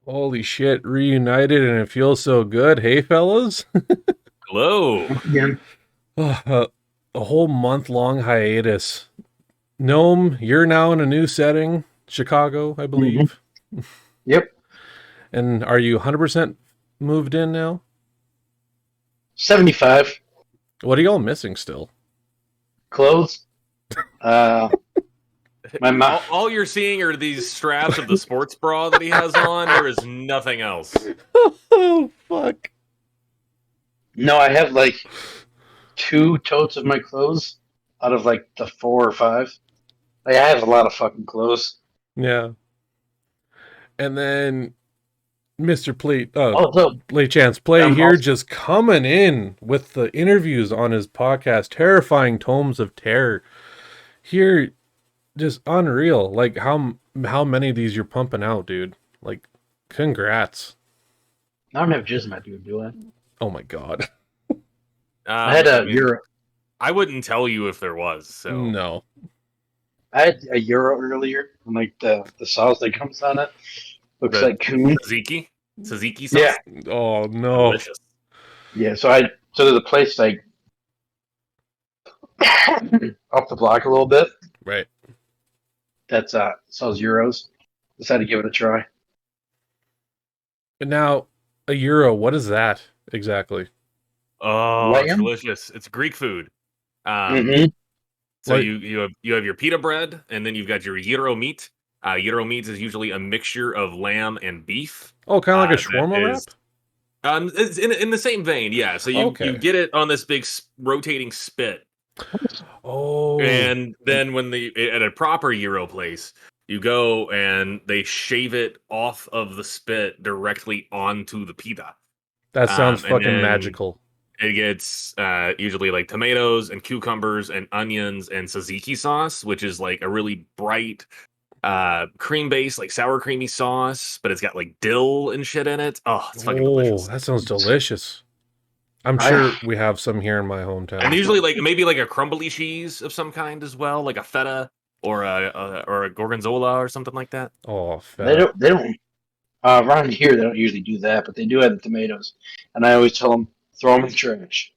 Holy shit, reunited and it feels so good. Hey, fellas. Hello. Again. A whole month-long hiatus. Gnome, you're now in a new setting, Chicago, I believe. Yep. And are you 100% moved in now? 75 What are y'all missing still? clothes. My mom. All you're seeing are these straps of the sports bra that he has on. There is nothing else. Oh, fuck. No, I have like 2 totes of my clothes out of like the 4 or 5. Like, I have a lot of fucking clothes. Yeah. And then Mr. Although PlayChancePlay I'm here also, just coming in with the interviews on his podcast, Terrifying Tomes of Terror. Here, just unreal. Like how many of these you're pumping out, dude? Like, congrats. I don't have jizz in my dude, do I? Oh my god. I had a Euro. I wouldn't tell you if there was. So No. I had a Euro earlier, and like the sauce that comes on it looks like coon. tzatziki sauce. Yeah, Oh no. Delicious. yeah. So there's a place like off the block a little bit Right. that's sells Euros. Decided to give it a try. And now a euro, what is that exactly? Oh, it's Lamb? delicious. It's Greek food. Mm-hmm. So Like- you have your pita bread, and then you've got your gyro meat. Gyro meat is usually a mixture of lamb and beef. Oh, kind of like a that shawarma wrap? is- It's in the same vein, yeah. So you get it on this big rotating spit, Oh. and then at a proper gyro place, you go and they shave it off of the spit directly onto the pita. That sounds and fucking then magical. It gets usually like tomatoes and cucumbers and onions and tzatziki sauce, which is like a really bright cream base, like sour creamy sauce, but it's got like dill and shit in it. Oh, it's fucking delicious. That sounds delicious. I'm sure we have some here in my hometown. And usually like maybe like a crumbly cheese of some kind as well, like a feta or a gorgonzola or something like that. Oh, feta. They don't. Around here, they don't usually do that, but they do have the tomatoes, and I always tell them throw them in the trash.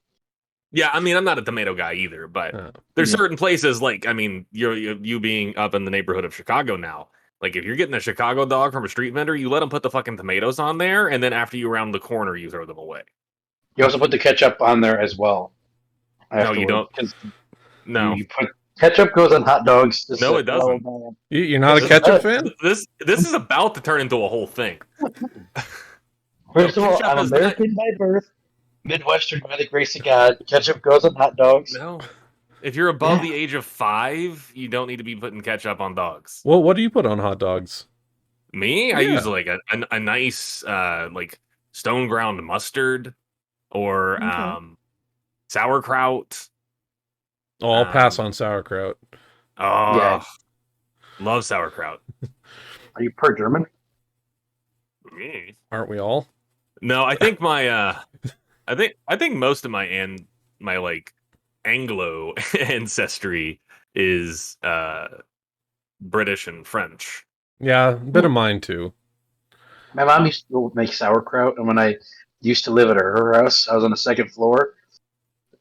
Yeah, I mean, I'm not a tomato guy either, but there's certain places like, I mean, you being up in the neighborhood of Chicago now, like if you're getting a Chicago dog from a street vendor, you let them put the fucking tomatoes on there, and then after you round the corner, you throw them away. You also put the ketchup on there as well. No, you don't. No, you put ketchup goes on hot dogs. No, it doesn't. You're not a ketchup fan? This is about to turn into a whole thing. First of all, ketchup I'm is American by birth, Midwestern by the grace of God. Ketchup goes on hot dogs. No. If you're above the age of 5, you don't need to be putting ketchup on dogs. Well, what do you put on hot dogs? Me? I use like a nice like stone ground mustard or sauerkraut. Oh, I'll pass on sauerkraut. Oh, Yeah. love sauerkraut. Are you per German? Me? Aren't we all? No, I think my I think most of my like Anglo ancestry is British and French. Yeah, a bit of mine too. My mom used to make sauerkraut, and when I used to live at her house, I was on the 2nd floor.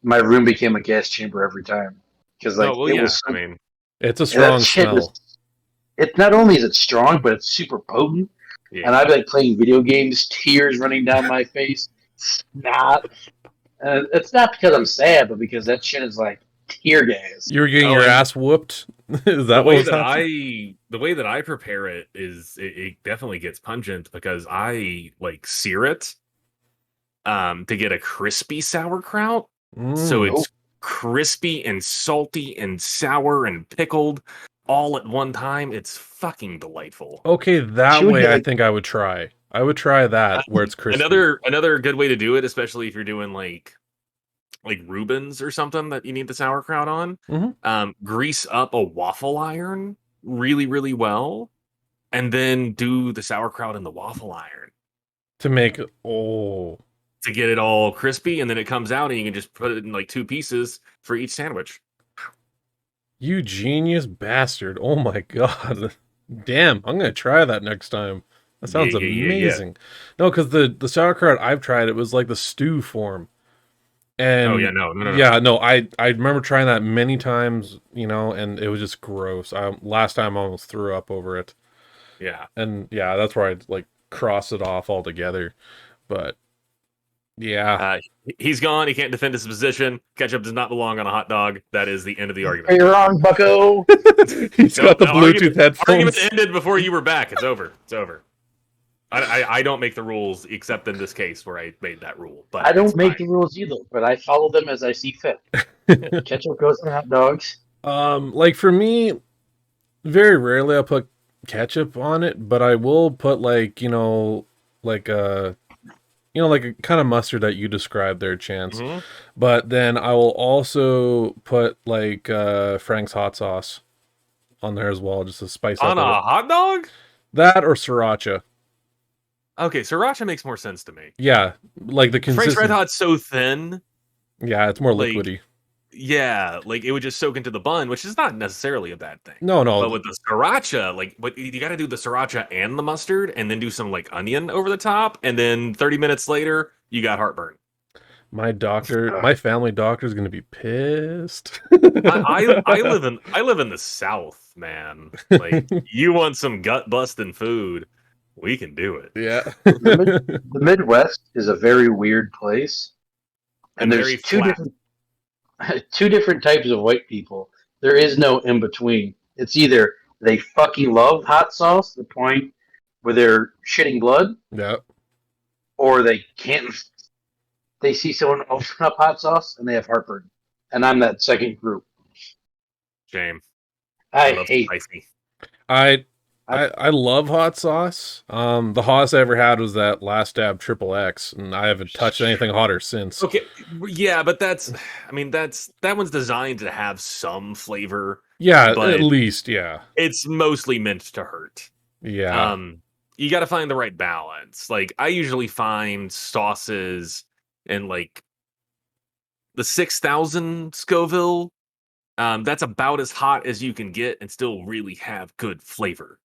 My room became a gas chamber every time because like it was. I mean, it's a strong smell. It's not only is it strong, but it's super potent. yeah. And I'd be like playing video games, tears running down my face, snot. It's not because I'm sad, but because that shit is like tear gas. You were getting your ass whooped? Is that what was happening? The way that I prepare it is it definitely gets pungent because I like sear it to get a crispy sauerkraut. So it's crispy and salty and sour and pickled all at one time. It's fucking delightful. Okay, that way I think I would try. I would try that where it's crispy. Another good way to do it, especially if you're doing like Reuben's or something that you need the sauerkraut on. Grease up a waffle iron really, really well, and then do the sauerkraut in the waffle iron to make to get it all crispy, and then it comes out and you can just put it in like 2 pieces for each sandwich. You genius bastard. Oh my god. Damn, I'm gonna try that next time. That sounds amazing. No, because the sauerkraut I've tried, it was like the stew form. And Oh yeah, no. no, I remember trying that many times, and it was just gross. Last time I almost threw up over it. Yeah. And yeah, that's where I'd like cross it off altogether. But yeah. He's gone. He can't defend his position. Ketchup does not belong on a hot dog. That is the end of the argument. You're wrong, bucko. He's got the Bluetooth headphones. Argument ended before you were back. It's over. It's over. I don't make the rules except in this case where I made that rule. But I don't make the rules either, but I follow them as I see fit. Ketchup goes on hot dogs. Like for me, very rarely I'll put ketchup on it, but I will put like a kind of mustard that you described there, Chance. Mm-hmm. But then I will also put like Frank's hot sauce on there as well, just to spice up on a hot dog. That or sriracha. Okay, sriracha makes more sense to me. Yeah, like the consistency. Frank's Red Hot's so thin. Yeah, it's more liquidy. Yeah, like it would just soak into the bun, which is not necessarily a bad thing. No. But with the sriracha, but you got to do the sriracha and the mustard, and then do some like onion over the top, and then 30 minutes later, you got heartburn. My family doctor is going to be pissed. I live in the South, man. Like you want some gut busting food, we can do it. Yeah. The Midwest is a very weird place, and there's two different types of white people. There is no in between. It's either they fucking love hot sauce to the point where they're shitting blood, yeah, or they can't. They see someone open up hot sauce and they have heartburn, and I'm that second group. Shame. I hate spicy. I love hot sauce. The hottest I ever had was that Last Dab XXX, and I haven't touched anything hotter since. Okay, yeah, but that one's designed to have some flavor. Yeah, at least, yeah. It's mostly meant to hurt. Yeah. You got to find the right balance. Like I usually find sauces in like the 6,000 Scoville. That's about as hot as you can get and still really have good flavor.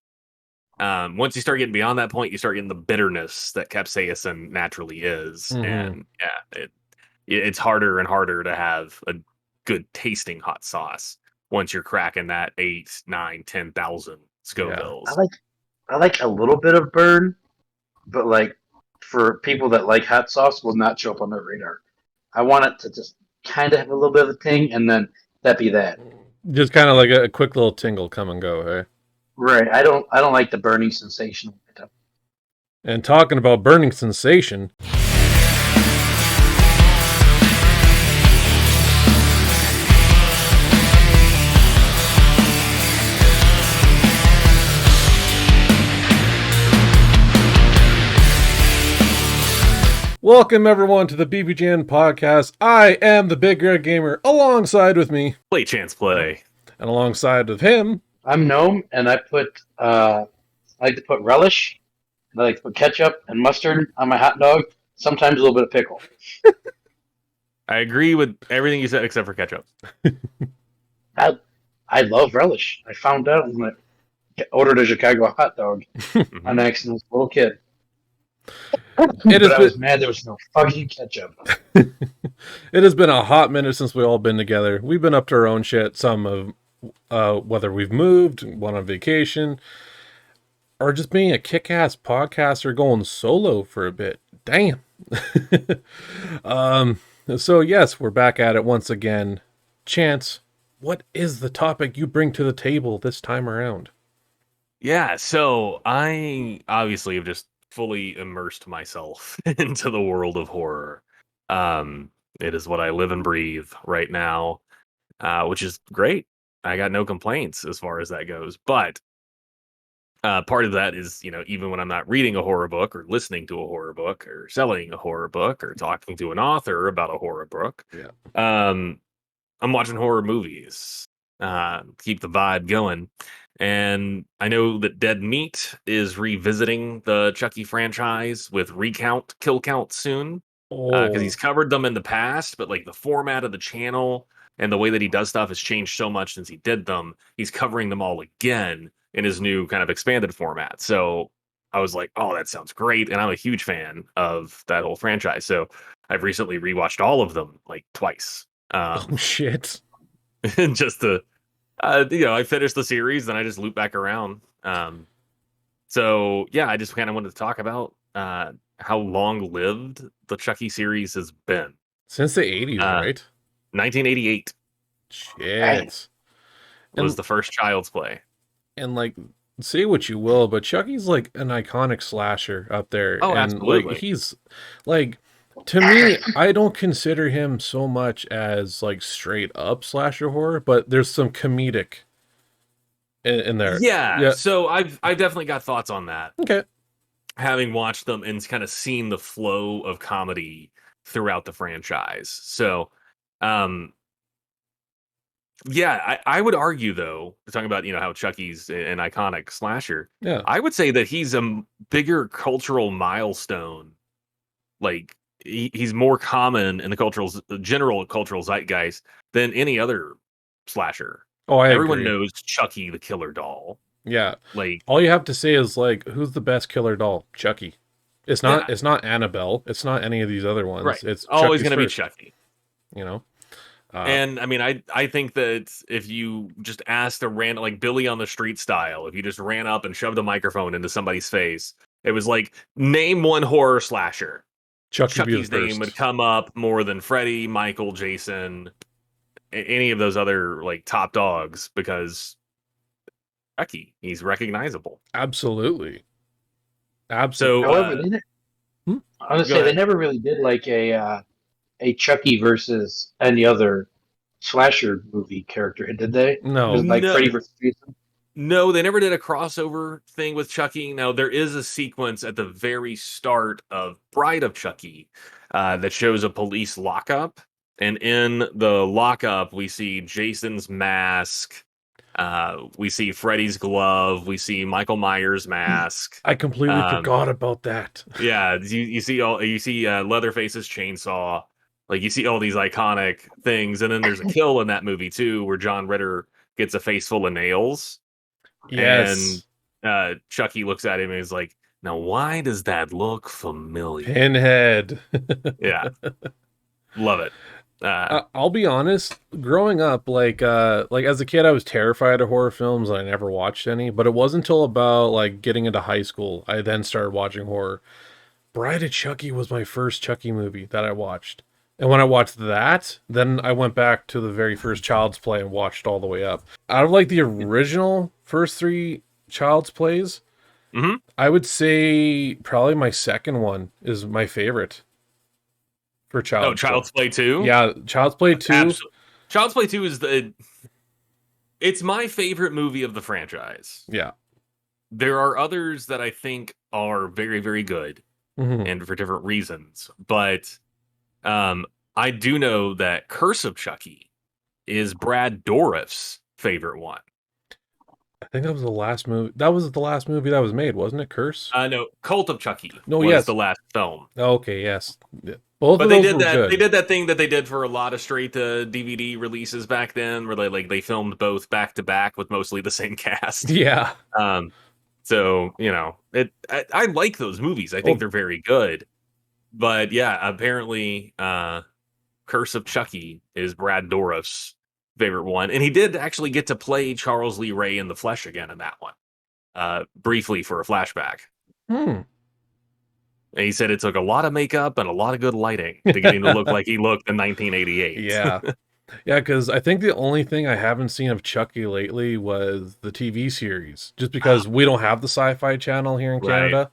Once you start getting beyond that point, you start getting the bitterness that capsaicin naturally is. Mm-hmm. And yeah, it's harder and harder to have a good tasting hot sauce once you're cracking that 8, 9, 10,000 Scovilles. Yeah. I like a little bit of burn, but like for people that like hot sauce will not show up on their radar. I want it to just kind of have a little bit of a ting, and then that be that. Just kind of like a quick little tingle, come and go, hey? Right. I don't like the burning sensation. And talking about burning sensation. Welcome everyone to the BPGN Podcast. I am the Big Red Gamer. Alongside with me, PlayChancePlay. And alongside of him, I'm Gnome, and I like to put relish, and I like to put ketchup and mustard on my hot dog. Sometimes a little bit of pickle. I agree with everything you said except for ketchup. I love relish. I found out when I ordered a Chicago hot dog on accident as a little kid. I was mad there was no fucking ketchup. It has been a hot minute since we've all been together. We've been up to our own shit. Some of whether we've moved, went on vacation, or just being a kick-ass podcaster going solo for a bit. Damn. So yes, we're back at it once again. Chance, what is the topic you bring to the table this time around? Yeah, so I obviously have just fully immersed myself into the world of horror. It is what I live and breathe right now, which is great. I got no complaints as far as that goes. But part of that is, even when I'm not reading a horror book or listening to a horror book or selling a horror book or talking to an author about a horror book, I'm watching horror movies, keep the vibe going. And I know that Dead Meat is revisiting the Chucky franchise with kill count soon, because he's covered them in the past, but like the format of the channel and the way that he does stuff has changed so much since he did them. He's covering them all again in his new kind of expanded format. So I was like, oh, that sounds great. And I'm a huge fan of that whole franchise. So I've recently rewatched all of them like twice. Oh shit. Just to, I finished the series, then I just loop back around. So yeah, I just kind of wanted to talk about how long lived the Chucky series has been. Since the 80s, right? 1988. Shit. Was the first Child's Play. And like, say what you will, but Chucky's like an iconic slasher up there. Oh, and absolutely. Like he's like, to me, I don't consider him so much as like straight up slasher horror, but there's some comedic in there. Yeah. So I've definitely got thoughts on that. Okay. Having watched them and kind of seen the flow of comedy throughout the franchise. So, yeah, I would argue though, talking about how Chucky's an iconic slasher. Yeah, I would say that he's a bigger cultural milestone. Like he's more common in the general cultural zeitgeist than any other slasher. Oh, Everyone agree. knows Chucky the Killer Doll. Yeah. Like all you have to say is like, who's the best killer doll? Chucky. It's not. Yeah. It's not Annabelle. It's not any of these other ones. Right. It's always going to be Chucky. And I mean, I think that if you just asked a random, like Billy on the Street style, if you just ran up and shoved a microphone into somebody's face, it was like, name one horror slasher. Chucky's name would come up more than Freddy, Michael, Jason, any of those other like top dogs, because Chucky, he's recognizable. Absolutely. So, however, I was say they never really did like a Chucky versus any other slasher movie character, did they? No. Like Freddy versus Jason. No, they never did a crossover thing with Chucky. Now, there is a sequence at the very start of Bride of Chucky that shows a police lockup. And in the lockup, we see Jason's mask. We see Freddy's glove. We see Michael Myers' mask. I completely forgot about that. Yeah, you see Leatherface's chainsaw. Like, you see all these iconic things. And then there's a kill in that movie, too, where John Ritter gets a face full of nails. Yes. And Chucky looks at him and is like, now why does that look familiar? Pinhead. Yeah. Love it. I'll be honest, growing up, like as a kid, I was terrified of horror films and I never watched any, but it wasn't until about like getting into high school, I then started watching horror. Bride of Chucky was my first Chucky movie that I watched. And when I watched that, then I went back to the very first Child's Play and watched all the way up. Out of like the original first 3 Child's Plays, I would say probably my second one is my favorite for Child's Play 2? Yeah, Child's Play 2. Child's Play 2 is it's my favorite movie of the franchise. Yeah. There are others that I think are very, very good and for different reasons. But I do know that Curse of Chucky is Brad Dourif's favorite one. I think that was the last movie. That was the last movie that was made, wasn't it? Curse? No, Cult of Chucky. Was the last film. Okay, yes. Both but of they those did that. Good. They did that thing that they did for a lot of straight DVD releases back then, where they filmed both back to back with mostly the same cast. Yeah. So I like those movies. I think they're very good. But yeah, apparently, Curse of Chucky is Brad Dourif's favorite one, and he did actually get to play Charles Lee Ray in the flesh again in that one, briefly for a flashback. And he said it took a lot of makeup and a lot of good lighting to get him to look like he looked in 1988. Yeah. Yeah, because I think the only thing I haven't seen of Chucky lately was the TV series, just because we don't have the Sci-Fi Channel here in Canada. Right.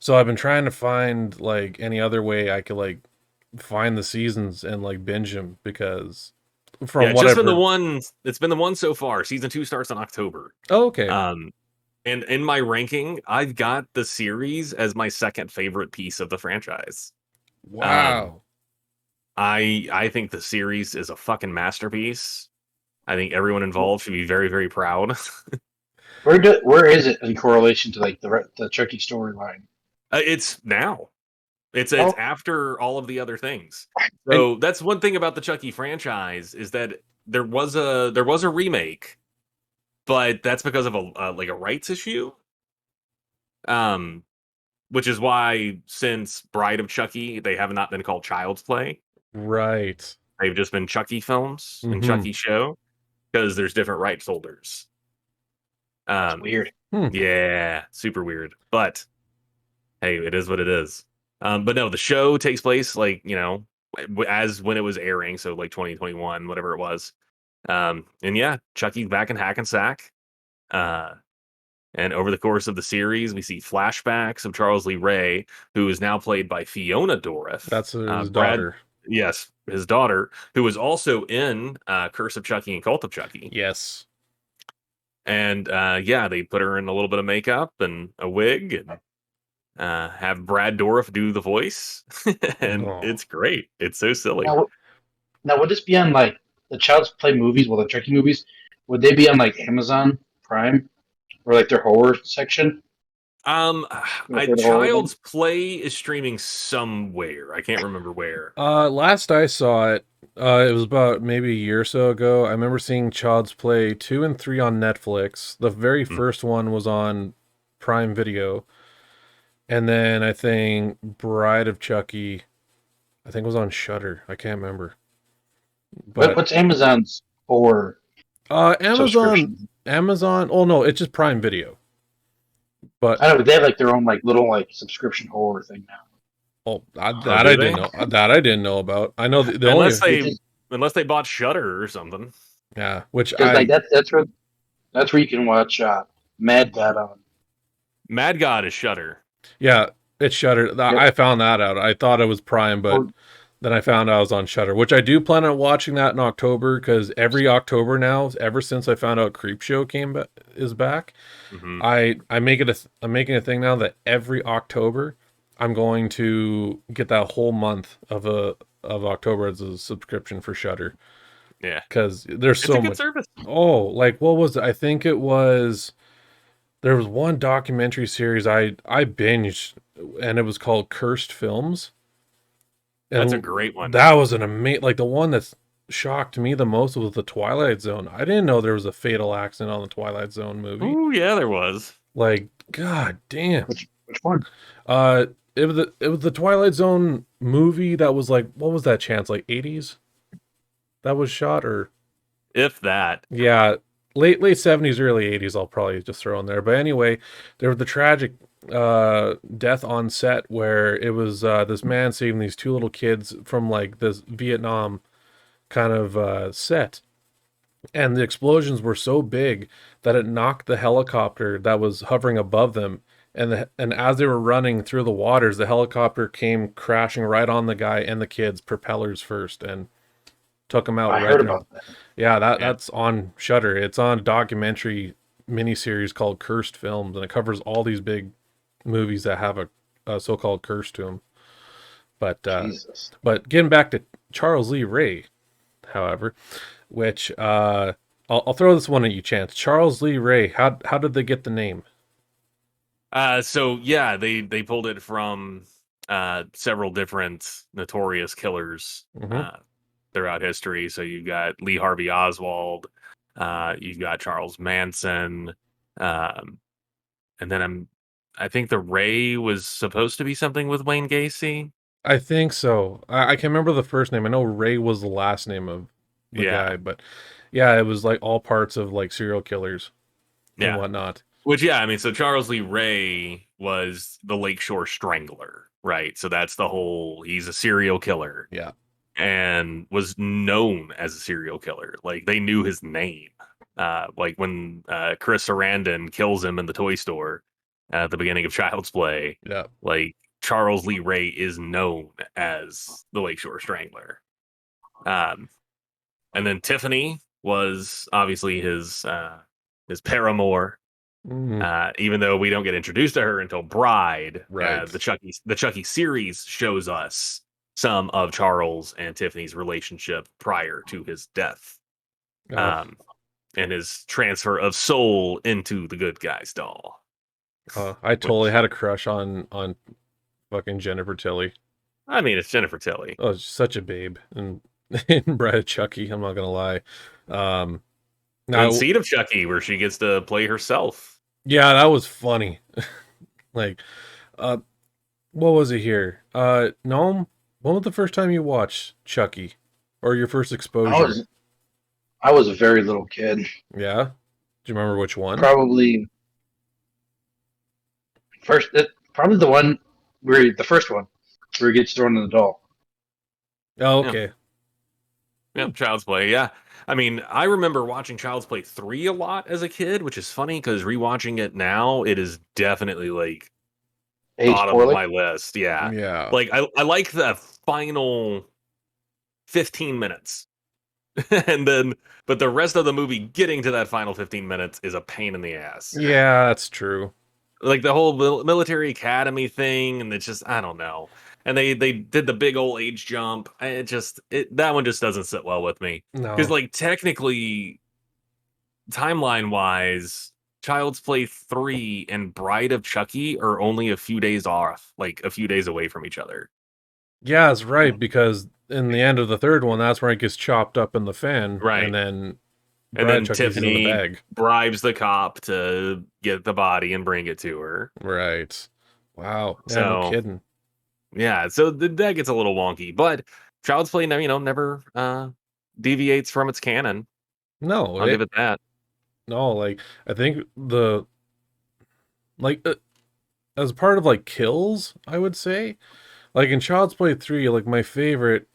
So I've been trying to find like any other way I could like find the seasons and like binge them, because from what it's been the one so far. Season 2 starts in October. Oh, okay. And in my ranking, I've got the series as my second favorite piece of the franchise. Wow. I think the series is a fucking masterpiece. I think everyone involved should be very, very proud. Where is it in correlation to like the Chucky storyline? It's now. It's after all of the other things. So that's one thing about the Chucky franchise, is that there was a remake, but that's because of a rights issue. which is why since Bride of Chucky, they have not been called Child's Play. Right. They've just been Chucky films and Chucky show because there's different rights holders. That's weird. Yeah, super weird. But hey, it is what it is. But no, the show takes place like, as when it was airing, so like 2021, whatever it was. And yeah, Chucky's back in Hackensack. And over the course of the series, we see flashbacks of Charles Lee Ray, who is now played by Fiona Dourif. That's his daughter. Yes, his daughter, who was also in Curse of Chucky and Cult of Chucky. Yes. And yeah, they put her in a little bit of makeup and a wig and have Brad Dourif do the voice. And it's great. It's so silly. Now, would this be on like the Child's Play movies, the Chucky movies? Would they be on like Amazon Prime or like their horror section? Child's Play is streaming somewhere. I can't remember where. Last I saw it, it was about maybe a year or so ago. I remember seeing Child's Play 2 and 3 on Netflix. The very first one was on Prime Video. And then I think Bride of Chucky, I think was on Shudder. I can't remember. But what's Amazon's for? Amazon. Oh no, it's just Prime Video. But I don't know. They have like their own like little like subscription horror thing now. Oh, that I didn't know. That I didn't know about. I know unless they bought Shudder or something. Yeah, which like that's where you can watch Mad God on. Mad God is Shudder. Yeah, it's Shudder. Yep. I found that out. I thought it was Prime, but then I found out I was on Shudder, which I do plan on watching that in October because every October now, ever since I found out Creepshow is back, I'm making a thing now that every October I'm going to get that whole month of October as a subscription for Shudder. Yeah, because there's so much service. Oh, like what was it? I think it was. There was one documentary series I binged, and it was called Cursed Films. And that's a great one. That was an amazing, like the one that shocked me the most was the Twilight Zone. I didn't know there was a fatal accident on the Twilight Zone movie. Oh yeah, there was. Like, god damn. Which one? It was the Twilight Zone movie that was like, what was that chance? Like 80s? That was shot, or if that. Yeah. Late 70s, early 80s, I'll probably just throw in there. But anyway, there was the tragic death on set where it was this man saving these two little kids from like this Vietnam kind of set. And the explosions were so big that it knocked the helicopter that was hovering above them. And as they were running through the waters, the helicopter came crashing right on the guy and the kids, propellers first, and took them out. I heard about that. Yeah, that's on Shudder. It's on a documentary miniseries called Cursed Films, and it covers all these big movies that have a so-called curse to them. But getting back to Charles Lee Ray, however, which I'll throw this one at you, Chance. Charles Lee Ray, how did they get the name? So yeah, they pulled it from several different notorious killers. Throughout history. So you've got Lee Harvey Oswald, you've got Charles Manson, and then I think the Ray was supposed to be something with Wayne Gacy. I think so. I can't remember the first name. I know Ray was the last name of the guy, but yeah, it was like all parts of like serial killers and whatnot. Which, yeah, I mean, so Charles Lee Ray was the Lakeshore Strangler, right? So that's he's a serial killer. Yeah. And was known as a serial killer. Like, they knew his name. Like, when Chris Sarandon kills him in the toy store at the beginning of Child's Play, like, Charles Lee Ray is known as the Lakeshore Strangler. And then Tiffany was obviously his paramour. Even though we don't get introduced to her until Bride, right? The Chucky series shows us some of Charles and Tiffany's relationship prior to his death, and his transfer of soul into the good guy's doll. I totally had a crush on fucking Jennifer Tilly. I mean, it's Jennifer Tilly. Oh, she's such a babe, and in Bride of Chucky, I'm not gonna lie. Now, Seed of Chucky, where she gets to play herself. Yeah, that was funny. Like, What was it here? Gnome, when was the first time you watched Chucky? Or your first I exposure? was I was a very little kid. Yeah? Do you remember which one? Probably probably the first one where he gets thrown in the doll. Oh, Yeah. okay. Yeah, Child's Play. Yeah. I mean, I remember watching Child's Play 3 a lot as a kid, which is funny because rewatching it now, it is definitely like Aged bottom of poorly. my list. Yeah. Yeah. Like I like the final 15 minutes. And then but the rest of the movie getting to that final 15 minutes is a pain in the ass. Yeah, that's true. Like the whole military academy thing, and it's just I don't know. And they did the big old age jump. That one just doesn't sit well with me because No. like technically timeline wise, Child's Play 3 and Bride of Chucky are only a few days off, like a few days away from each other. Yeah, that's right, because in the end of the third one, that's where it gets chopped up in the fan, Right. and then And Brad then Chucky's in the Tiffany bag. bribes the cop to get the body and bring it to her. Right. Wow. Yeah, no So kidding. yeah, so that gets a little wonky, but Child's Play, never deviates from its canon. No, I'll give it that. no, like I think like as part of like kills, I would say, like in Child's Play 3, like my favorite,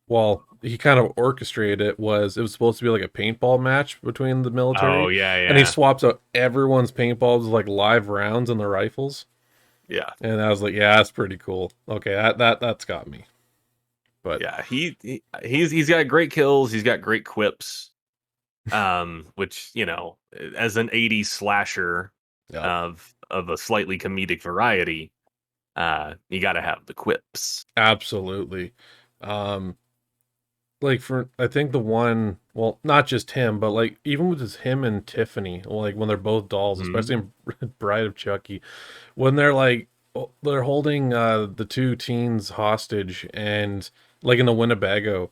well, he kind of orchestrated it was supposed to be like a paintball match between the Oh military, yeah, and he yeah, swaps out everyone's paintballs with like live rounds in the rifles. yeah, And I was like, yeah, that's pretty cool. Okay, that's got me. But yeah. He's got great kills. He's got great quips. Which as an '80s slasher yeah, of a slightly comedic variety, you got to have the quips. absolutely. Um, like for I think the one, well, not just him, but like even with him and Tiffany, like when they're both dolls, Mhm. especially in Bride of Chucky, when they're like they're holding the two teens hostage and like in the Winnebago,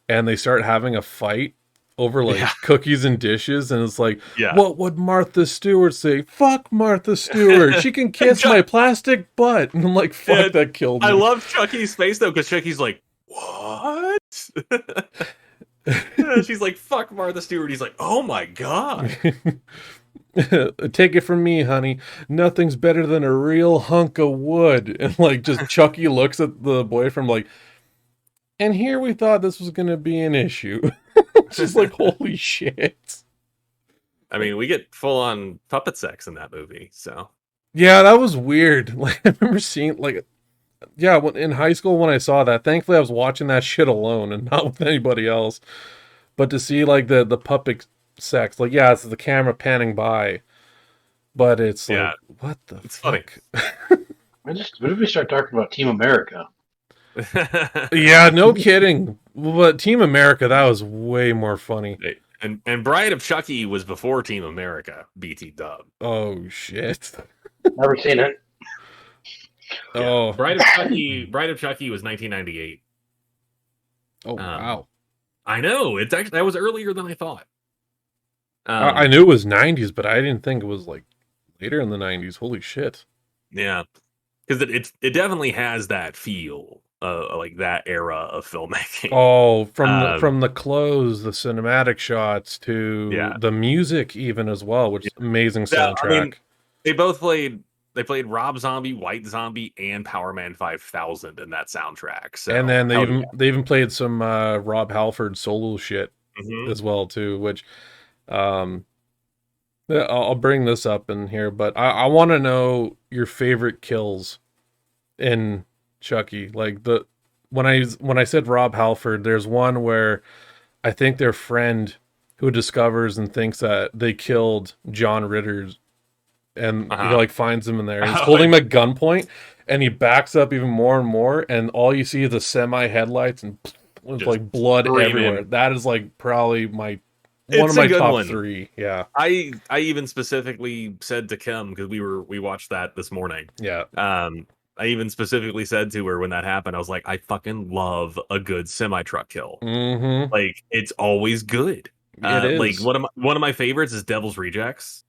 and they start having a fight over like Yeah, cookies and dishes, and it's like, yeah. what would Martha Stewart say? Fuck Martha Stewart, she can And kiss my plastic butt. And I'm like, fuck, and that killed I me. love Chucky's face though, because Chucky's like, "What?" She's like, "Fuck Martha Stewart." He's like, "Oh my god." Take it from me, honey, nothing's better than a real hunk of wood. And like just Chucky looks at the boyfriend like, and here we thought this was gonna be an issue. Just like, holy shit. I mean, we get full on puppet sex in that movie, so Yeah, that was weird. Like I remember seeing like, yeah, in high school when I saw that, thankfully I was watching that shit alone and not with anybody else. But to see like the puppet sex, like yeah, it's the camera panning by, but it's yeah, like, what the it's funny. fuck? What if we start talking about Team America? Yeah, no kidding. But Team America, that was way more funny. And Bride of Chucky was before Team America, BT dub. Oh shit. Never seen it. Yeah. Oh. Bride of Chucky was 1998. Oh wow. I know. It's actually that was earlier than I thought. I knew it was 90s, but I didn't think it was like later in the 90s. Holy shit. Yeah. Because it definitely has that feel, like that era of filmmaking. Oh, from the clothes, the cinematic shots to Yeah. the music even as well, which is amazing Yeah, soundtrack. I mean, they played Rob Zombie, White Zombie, and Power Man 5000 in that soundtrack. So And then they even played some Rob Halford solo shit Mhm. as well too, which um yeah, I'll bring this up in here, but I want to know your favorite kills in Chucky. Like when I said Rob Halford, there's one where I think their friend who discovers and thinks that they killed John Ritter's, and he like finds him in there. And he's holding him at gunpoint, and he backs up even more and more, and all you see is the semi headlights and with like blood everywhere. That is like probably one of my top three. Yeah. I even specifically said to Kim, because we watched that this morning. Yeah. I even specifically said to her when that happened, I was like, I fucking love a good semi truck kill. Mm-hmm. Like it's always good. It Like is. one of my favorites is Devil's Rejects.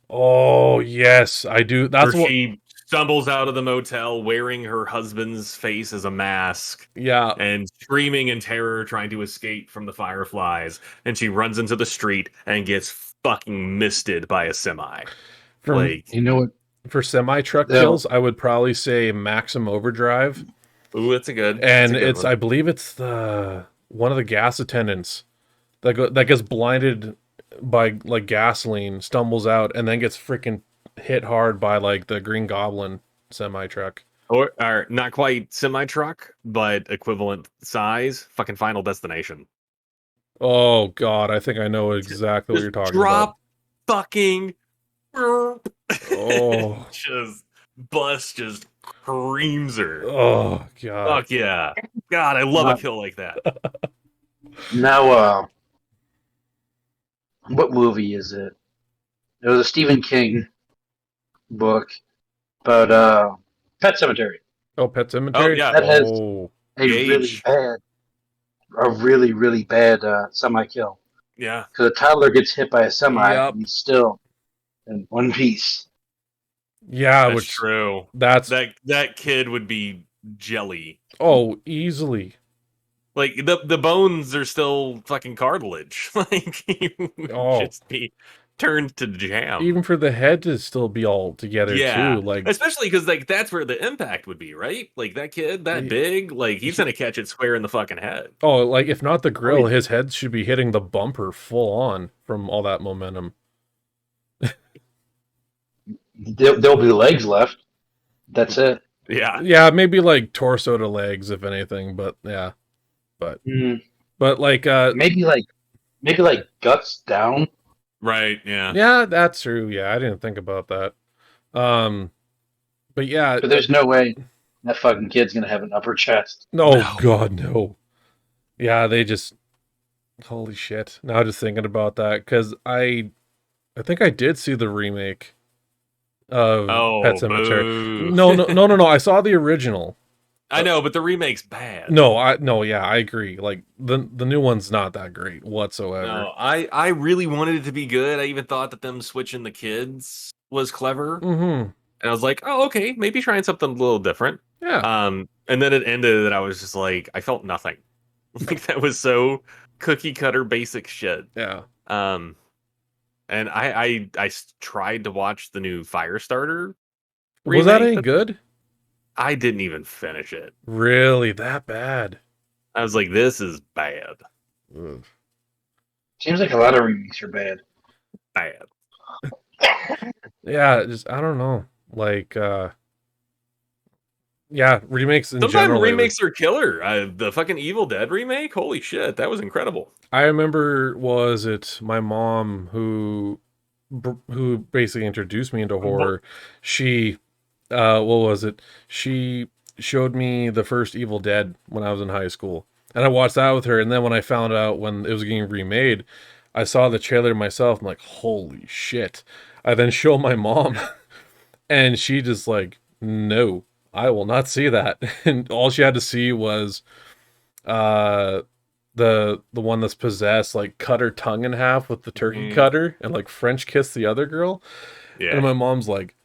Oh yes, I do. That's Where what. stumbles out of the motel wearing her husband's face as a mask. Yeah. And screaming in terror, trying to escape from the fireflies. And she runs into the street and gets fucking misted by a semi. You know what? For semi-truck kills, I would probably say Maximum Overdrive. Ooh, that's a good. And one. I believe it's one of the gas attendants that gets blinded by like gasoline, stumbles out, and then gets freaking hit hard by like the Green Goblin semi-truck. Or not quite semi-truck, but equivalent size. Fucking Final Destination. Oh god, I think I know exactly what you're talking about. Fucking. Oh, just creams her. Oh god. Fuck yeah. God, I love a kill like that. Now, what movie is it? It was a Stephen King book about Pet Sematary. Oh, Pet Sematary? Oh, yeah. That has a really bad semi-kill. Yeah. Because a toddler gets hit by a semi and he's still in one piece. Yeah, that's true. That kid would be jelly. Oh, easily. Like the bones are still fucking cartilage. Like he would just be turned to jam. Even for the head to still be all together too. Like especially because like that's where the impact would be, right? Like that kid that big, like he's gonna catch it square in the fucking head. Oh, like if not the grill, his head should be hitting the bumper full on from all that momentum. There'll be legs left. That's it. Yeah, maybe like torso to legs, if anything. But yeah, but like maybe like guts down. Right. Yeah. Yeah, that's true. Yeah, I didn't think about that. But yeah, but there's no way that fucking kid's gonna have an upper chest. No. God, no. Yeah, they just holy shit. Now just thinking about that because I think I did see the remake of Pet Sematary. No. I saw the original. I know, but the remake's bad. Yeah, I agree. Like the new one's not that great whatsoever. No, I really wanted it to be good. I even thought that them switching the kids was clever. Mm-hmm. And I was like, oh, okay, maybe trying something a little different. Yeah. And then it ended, and I was just like, I felt nothing. Like that was so cookie cutter basic shit. Yeah. And I tried to watch the new Firestarter. Was that any good? I didn't even finish it. Really, that bad? I was like, this is bad. Ugh. Seems like a lot of remakes are bad. Bad. Yeah, just I don't know. Like yeah, remakes in general. Sometimes remakes are killer. The fucking Evil Dead remake, holy shit, that was incredible. I remember, was it my mom who basically introduced me into horror? She, what was it? She showed me the first Evil Dead when I was in high school, and I watched that with her. And then when I found out when it was getting remade, I saw the trailer myself. I'm like, holy shit! I then show my mom, and she just like, no, I will not see that. And all she had to see was the one that's possessed, like cut her tongue in half with the turkey cutter and like French kiss the other girl. Yeah. And my mom's like,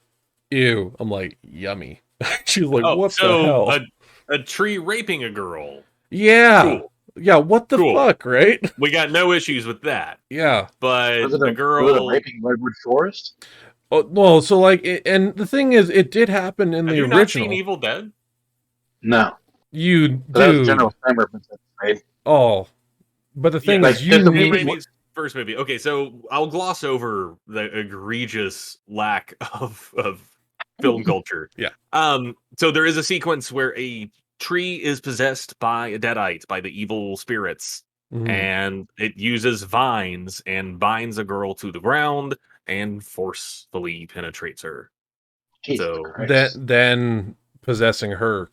ew. I'm like, yummy. She's like, what the hell? A tree raping a girl. Yeah. Cool. Yeah, what the fuck, right? We got no issues with that. Yeah. But the girl was it raping Redwood Forest? Oh no, so like and the thing is it did happen in the original. Have you not seen Evil Dead? No. You do. That was General Slimer, right? Oh. But the thing is you need first movie. Okay, so I'll gloss over the egregious lack of film culture. Yeah. So there is a sequence where a tree is possessed by a deadite, by the evil spirits, and it uses vines and binds a girl to the ground and forcefully penetrates her. Jesus then possessing her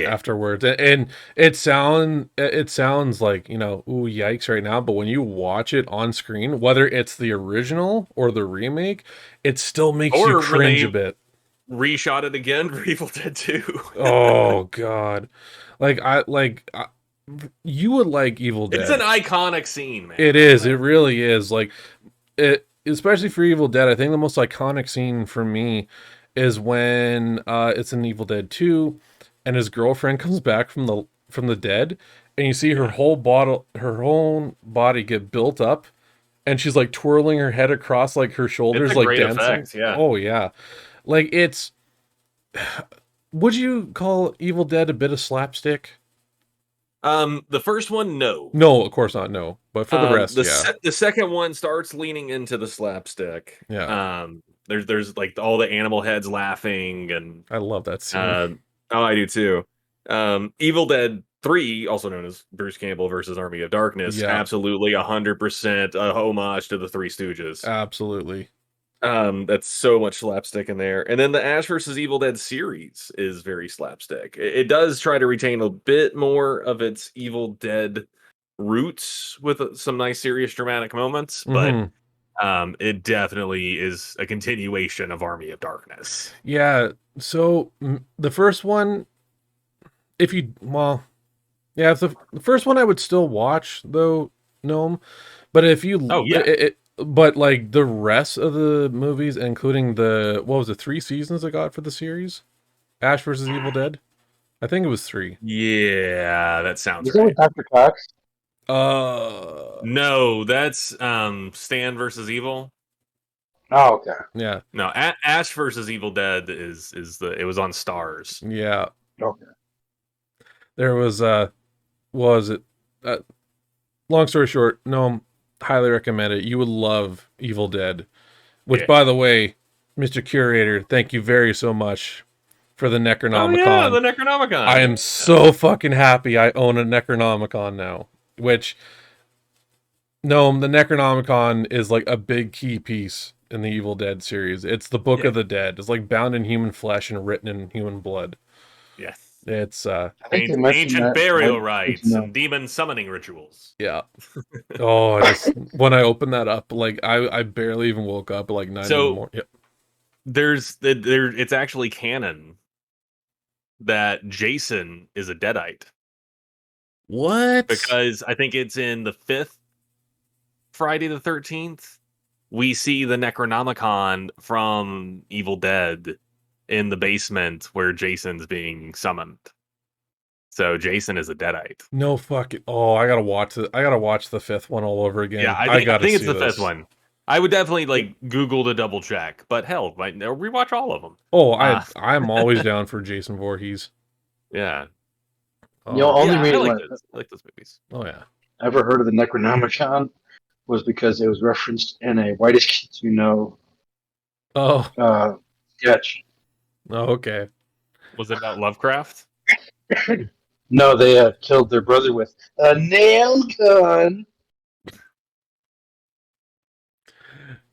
afterwards. And it sounds like, ooh, yikes right now, but when you watch it on screen, whether it's the original or the remake, it still makes you cringe a bit. Reshot it again for Evil Dead 2. Oh god. You would like Evil Dead. It's an iconic scene, man. It is. It really is. Like it, especially for Evil Dead, I think the most iconic scene for me is when it's in Evil Dead 2, and his girlfriend comes back from the dead, and you see her whole body get built up, and she's like twirling her head across like her shoulders, like dancing. Effect, yeah. Oh yeah, like it's. Would you call Evil Dead a bit of slapstick? The first one, no. No, of course not. No, but for the rest, the second one starts leaning into the slapstick. Yeah. There's like all the animal heads laughing, and I love that scene. Oh, I do too. Evil Dead 3, also known as Bruce Campbell versus Army of Darkness, absolutely 100% a homage to the Three Stooges. Absolutely. That's so much slapstick in there. And then the Ash versus Evil Dead series is very slapstick. It does try to retain a bit more of its Evil Dead roots with some nice serious dramatic moments, but it definitely is a continuation of Army of Darkness. Yeah, so the first one, the first one I would still watch though, Gnome, but if you but like the rest of the movies, including the 3 seasons I got for the series, Ash versus Evil Dead, I think it was 3. Yeah, that sounds right. Is that with Dr. Cox? No, that's Stan versus Evil. Oh, okay. Yeah. No, Ash versus Evil Dead it was on Stars. Yeah. Okay. There was long story short, no, highly recommend it. You would love Evil Dead. Which, by the way, Mr. Curator, thank you very so much for the Necronomicon. Oh yeah, the Necronomicon. I am so fucking happy I own a Necronomicon now. Which, no, the Necronomicon is like a big key piece in the Evil Dead series. It's the Book of the Dead. It's like bound in human flesh and written in human blood. Yes. It's ancient burial rites and demon summoning rituals. Yeah. Oh, when I opened that up, like I barely even woke up at like 9 in the morning. Yep. It's actually canon that Jason is a Deadite. What? Because I think it's in the 5th Friday the 13th. We see the Necronomicon from Evil Dead in the basement where Jason's being summoned. So Jason is a Deadite. No fucking. Oh, I gotta watch it. I gotta watch the 5th one all over again. Yeah, I think it's the 5th one. I would definitely Google to double check, but hell, might rewatch all of them. Oh, I'm always down for Jason Voorhees. Yeah. Only reason I like those movies. Oh yeah. Ever heard of the Necronomicon was because it was referenced in a Whitest Kids You Know sketch. Oh, okay. Was it about Lovecraft? No, they killed their brother with a nail gun.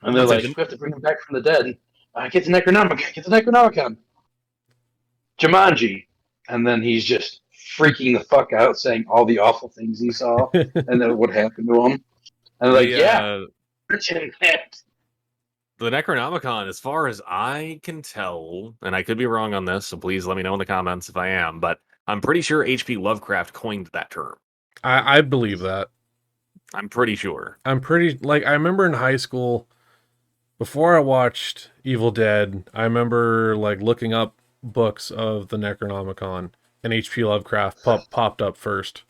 And they're like, we have to bring him back from the dead. Get the Necronomicon. Jumanji. And then he's just freaking the fuck out, saying all the awful things he saw and then what happened to him. And they're the Necronomicon, as far as I can tell, and I could be wrong on this, so please let me know in the comments if I am, but I'm pretty sure H.P. Lovecraft coined that term. I believe that. I'm pretty sure. I remember in high school, before I watched Evil Dead, I remember like looking up books of the Necronomicon, and H.P. Lovecraft popped up first.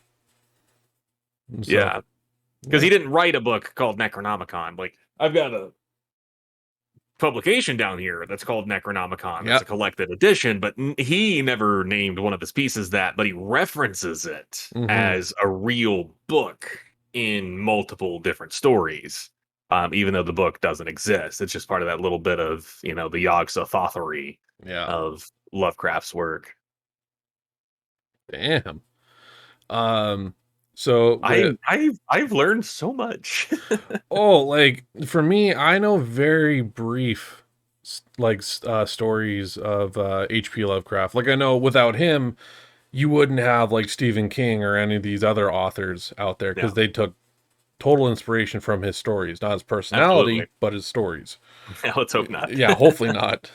So, yeah. Because he didn't write a book called Necronomicon. Like, I've got a publication down here that's called Necronomicon. It's a collected edition, but he never named one of his pieces that, but he references it as a real book in multiple different stories, even though the book doesn't exist. It's just part of that little bit of, the Yog-Sothothery of Lovecraft's work. Damn. So I've learned so much. For me, I know very brief stories of H.P. Lovecraft. Like I know without him, you wouldn't have like Stephen King or any of these other authors out there because they took total inspiration from his stories, not his personality, but his stories. Yeah, let's hope not. Yeah, hopefully not.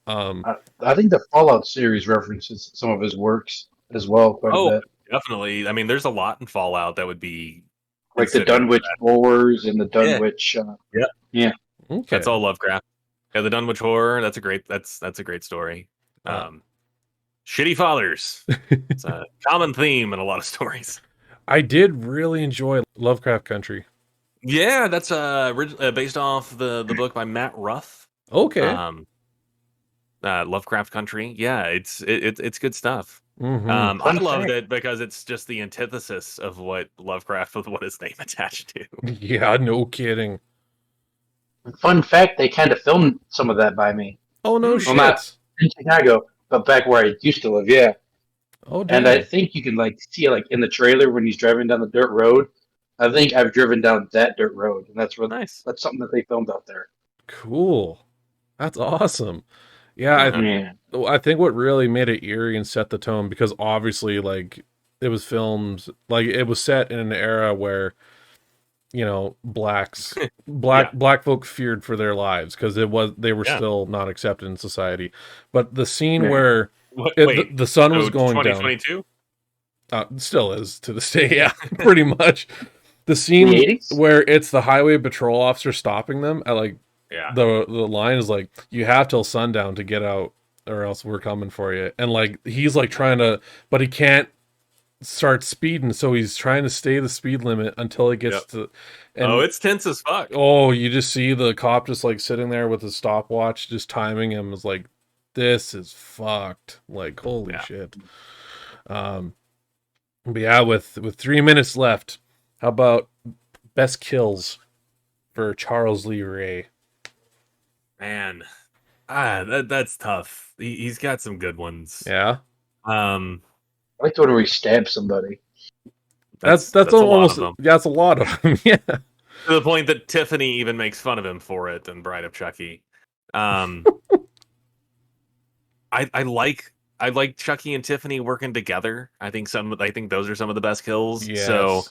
I think the Fallout series references some of his works as well quite a bit. Definitely. I mean, there's a lot in Fallout that would be like the Dunwich Wars and the Dunwich. Yeah. Okay. That's all Lovecraft. Yeah, the Dunwich Horror. That's a great story. Shitty fathers. It's a common theme in a lot of stories. I did really enjoy Lovecraft Country. Yeah, that's based off the book by Matt Ruff. Okay. Lovecraft Country. Yeah, it's good stuff. Mm-hmm. I loved it because it's just the antithesis of what Lovecraft with what his name attached to. Yeah, no kidding. Fun fact: they kind of filmed some of that by me. Oh no shit! Well, not in Chicago, but back where I used to live. Yeah. Oh damn. And I think you can see in the trailer when he's driving down the dirt road. I think I've driven down that dirt road, and that's really Nice. That's something that they filmed out there. Cool. That's awesome. Yeah, I think what really made it eerie and set the tone, because obviously like it was filmed, like it was set in an era where, you know, black folk feared for their lives because they were still not accepted in society. But the scene where the sun was going 2022? down, still is to this day, yeah, pretty much. The scene where it's the highway patrol officer stopping them at like the line is like, you have till sundown to get out or else we're coming for you. And like he's like trying to, but he can't start speeding, so he's trying to stay the speed limit until it gets to. And, it's tense as fuck. Oh, you just see the cop just like sitting there with his stopwatch, just timing him. Is like, this is fucked. Like, holy shit. But yeah, with 3 minutes left, how about best kills for Charles Lee Ray? Man, that's tough. He's got some good ones. Yeah. I like the one where he stabs somebody. That's almost that's a lot of them. Yeah. To the point that Tiffany even makes fun of him for it in Bride of Chucky. I like Chucky and Tiffany working together. I think those are some of the best kills. Yes. So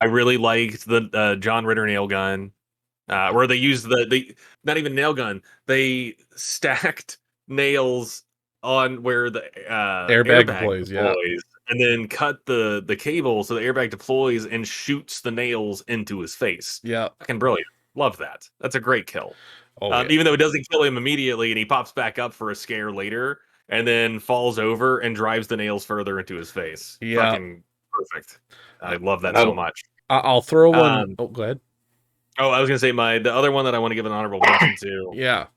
I really liked the John Ritter nail gun. Where they used the not even nail gun, they stacked nails on where the airbag deploys, and then cut the cable so the airbag deploys and shoots the nails into his face. Yeah, fucking brilliant. Love that. That's a great kill. Even though it doesn't kill him immediately, and he pops back up for a scare later, and then falls over and drives the nails further into his face. Yeah, fucking perfect. I love that so much. I'll throw one. Go ahead. Oh, I was gonna say the other one that I want to give an honorable mention to.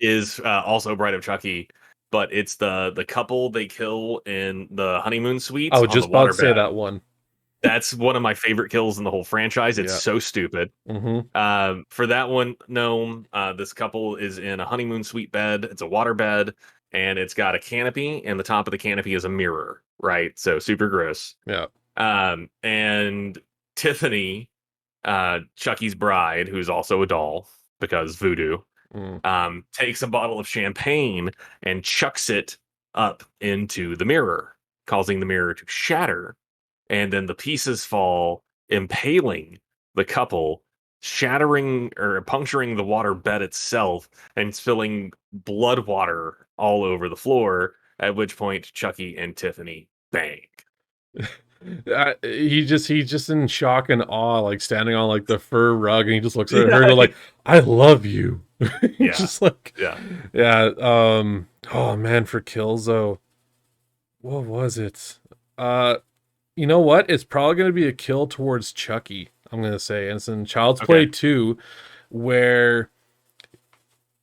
Is also Bride of Chucky, but it's the couple they kill in the honeymoon suite. I was just about to say that one. That's one of my favorite kills in the whole franchise. It's so stupid. Mm-hmm. For that one, this couple is in a honeymoon suite bed. It's a water bed, and it's got a canopy, and the top of the canopy is a mirror. Right, so super gross. Yeah. And Tiffany, Chucky's bride, who's also a doll because voodoo, takes a bottle of champagne and chucks it up into the mirror, causing the mirror to shatter, and then the pieces fall, impaling the couple, shattering or puncturing the water bed itself and spilling blood water all over the floor, at which point Chucky and Tiffany bang. He's just in shock and awe, like standing on like the fur rug, and he just looks at her like, I love you. Just like, oh man, for kills though, what was it? You know what, it's probably gonna be a kill towards Chucky, I'm gonna say, and it's in Child's Play 2, where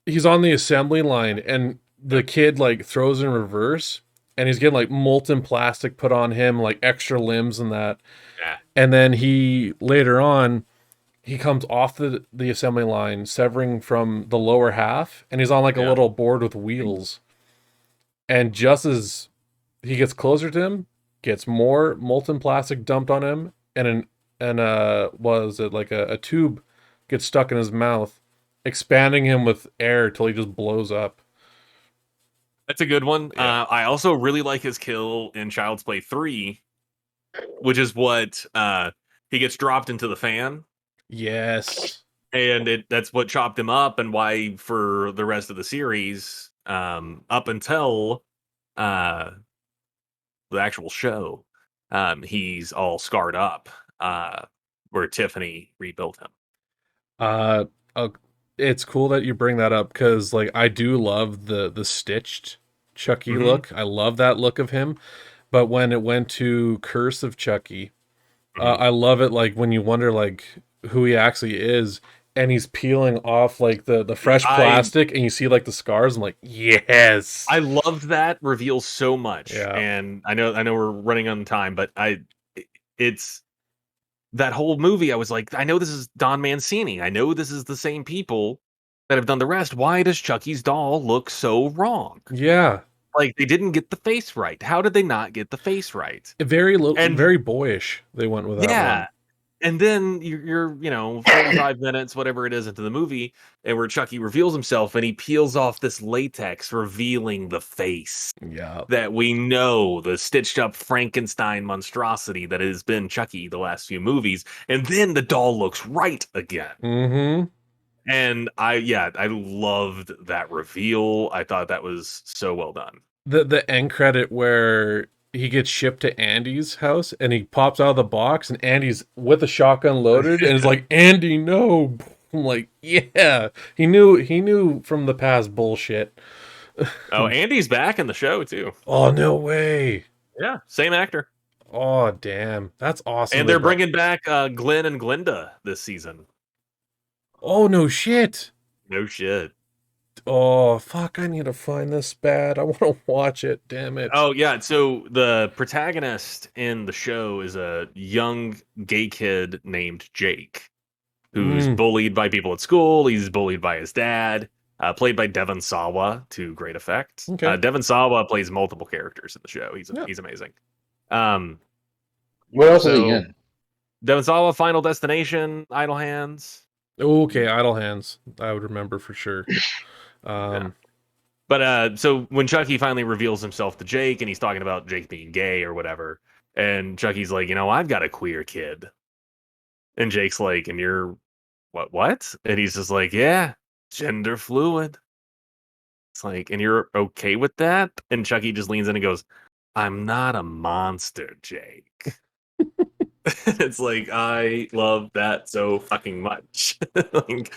he's on the assembly line and the kid like throws in reverse, and he's getting like molten plastic put on him, like extra limbs and that. Yeah. And then he later on, he comes off the assembly line, severing from the lower half, and he's on like a little board with wheels. And just as he gets closer to him, gets more molten plastic dumped on him, and was it like a tube gets stuck in his mouth, expanding him with air till he just blows up. That's a good one. I also really like his kill in Child's Play 3, which is what he gets dropped into the fan. Yes. And that's what chopped him up, and why for the rest of the series, up until the actual show, he's all scarred up, where Tiffany rebuilt him. it's cool that you bring that up because like I do love the stitched Chucky look. I love that look of him. But when it went to Curse of Chucky, I love it like when you wonder like who he actually is, and he's peeling off like the fresh plastic, and you see like the scars. I'm like, yes. I loved that reveal so much, Yeah. and I know we're running on time, but it's that whole movie. I was like, I know this is Don Mancini. I know this is the same people that have done the rest. Why does Chucky's doll look so wrong? Yeah. Like they didn't get the face right. How did they not get the face right? Very little, And very boyish. They went with that one. And then you're 45 minutes, whatever it is, into the movie, and where Chucky reveals himself, and he peels off this latex, revealing the face. Yeah. That we know, the stitched up Frankenstein monstrosity that has been Chucky the last few movies, and then the doll looks right again. Mm-hmm. And I loved that reveal. I thought that was so well done. The end credit where he gets shipped to Andy's house and he pops out of the box and Andy's with a shotgun loaded and is like, Andy, no. I'm like, yeah. He knew from the past bullshit. Oh, Andy's back in the show too. Oh, no way. Yeah, same actor. Oh, damn. That's awesome. And they're bringing back Glenn and Glenda this season. Oh, no shit. No shit. Oh, fuck, I need to find this bad. I want to watch it, damn it. Oh, yeah, so the protagonist in the show is a young gay kid named Jake, who's bullied by people at school. He's bullied by his dad, played by Devon Sawa to great effect. Okay. Devon Sawa plays multiple characters in the show. He's amazing. What else is he in? Devon Sawa, Final Destination, Idle Hands. Okay, Idle Hands. I would remember for sure. But so when Chucky finally reveals himself to Jake and he's talking about Jake being gay or whatever, and Chucky's like, I've got a queer kid. And Jake's like, and you're what? And he's just like, yeah, gender fluid. It's like, and you're okay with that? And Chucky just leans in and goes, I'm not a monster, Jake. It's like, I love that so fucking much. Like,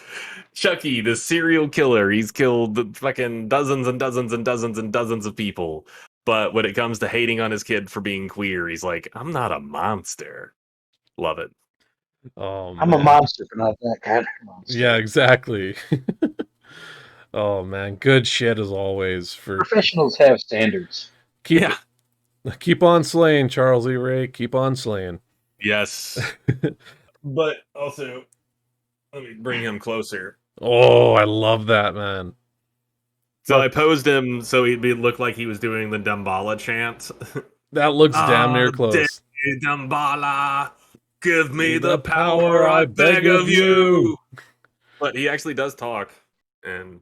Chucky, the serial killer, he's killed fucking dozens and dozens and dozens and dozens of people. But when it comes to hating on his kid for being queer, he's like, I'm not a monster. Love it. Oh, man. I'm a monster, but not that kind of monster. Yeah, exactly. Oh, man. Good shit as always. Professionals have standards. Keep on slaying, Charles E. Ray. Keep on slaying. Yes. But also, let me bring him closer. Oh, I love that, man. So I posed him so he'd look like he was doing the Damballa chant. That looks damn near close. Damballa, give me the power I beg of you. But he actually does talk. And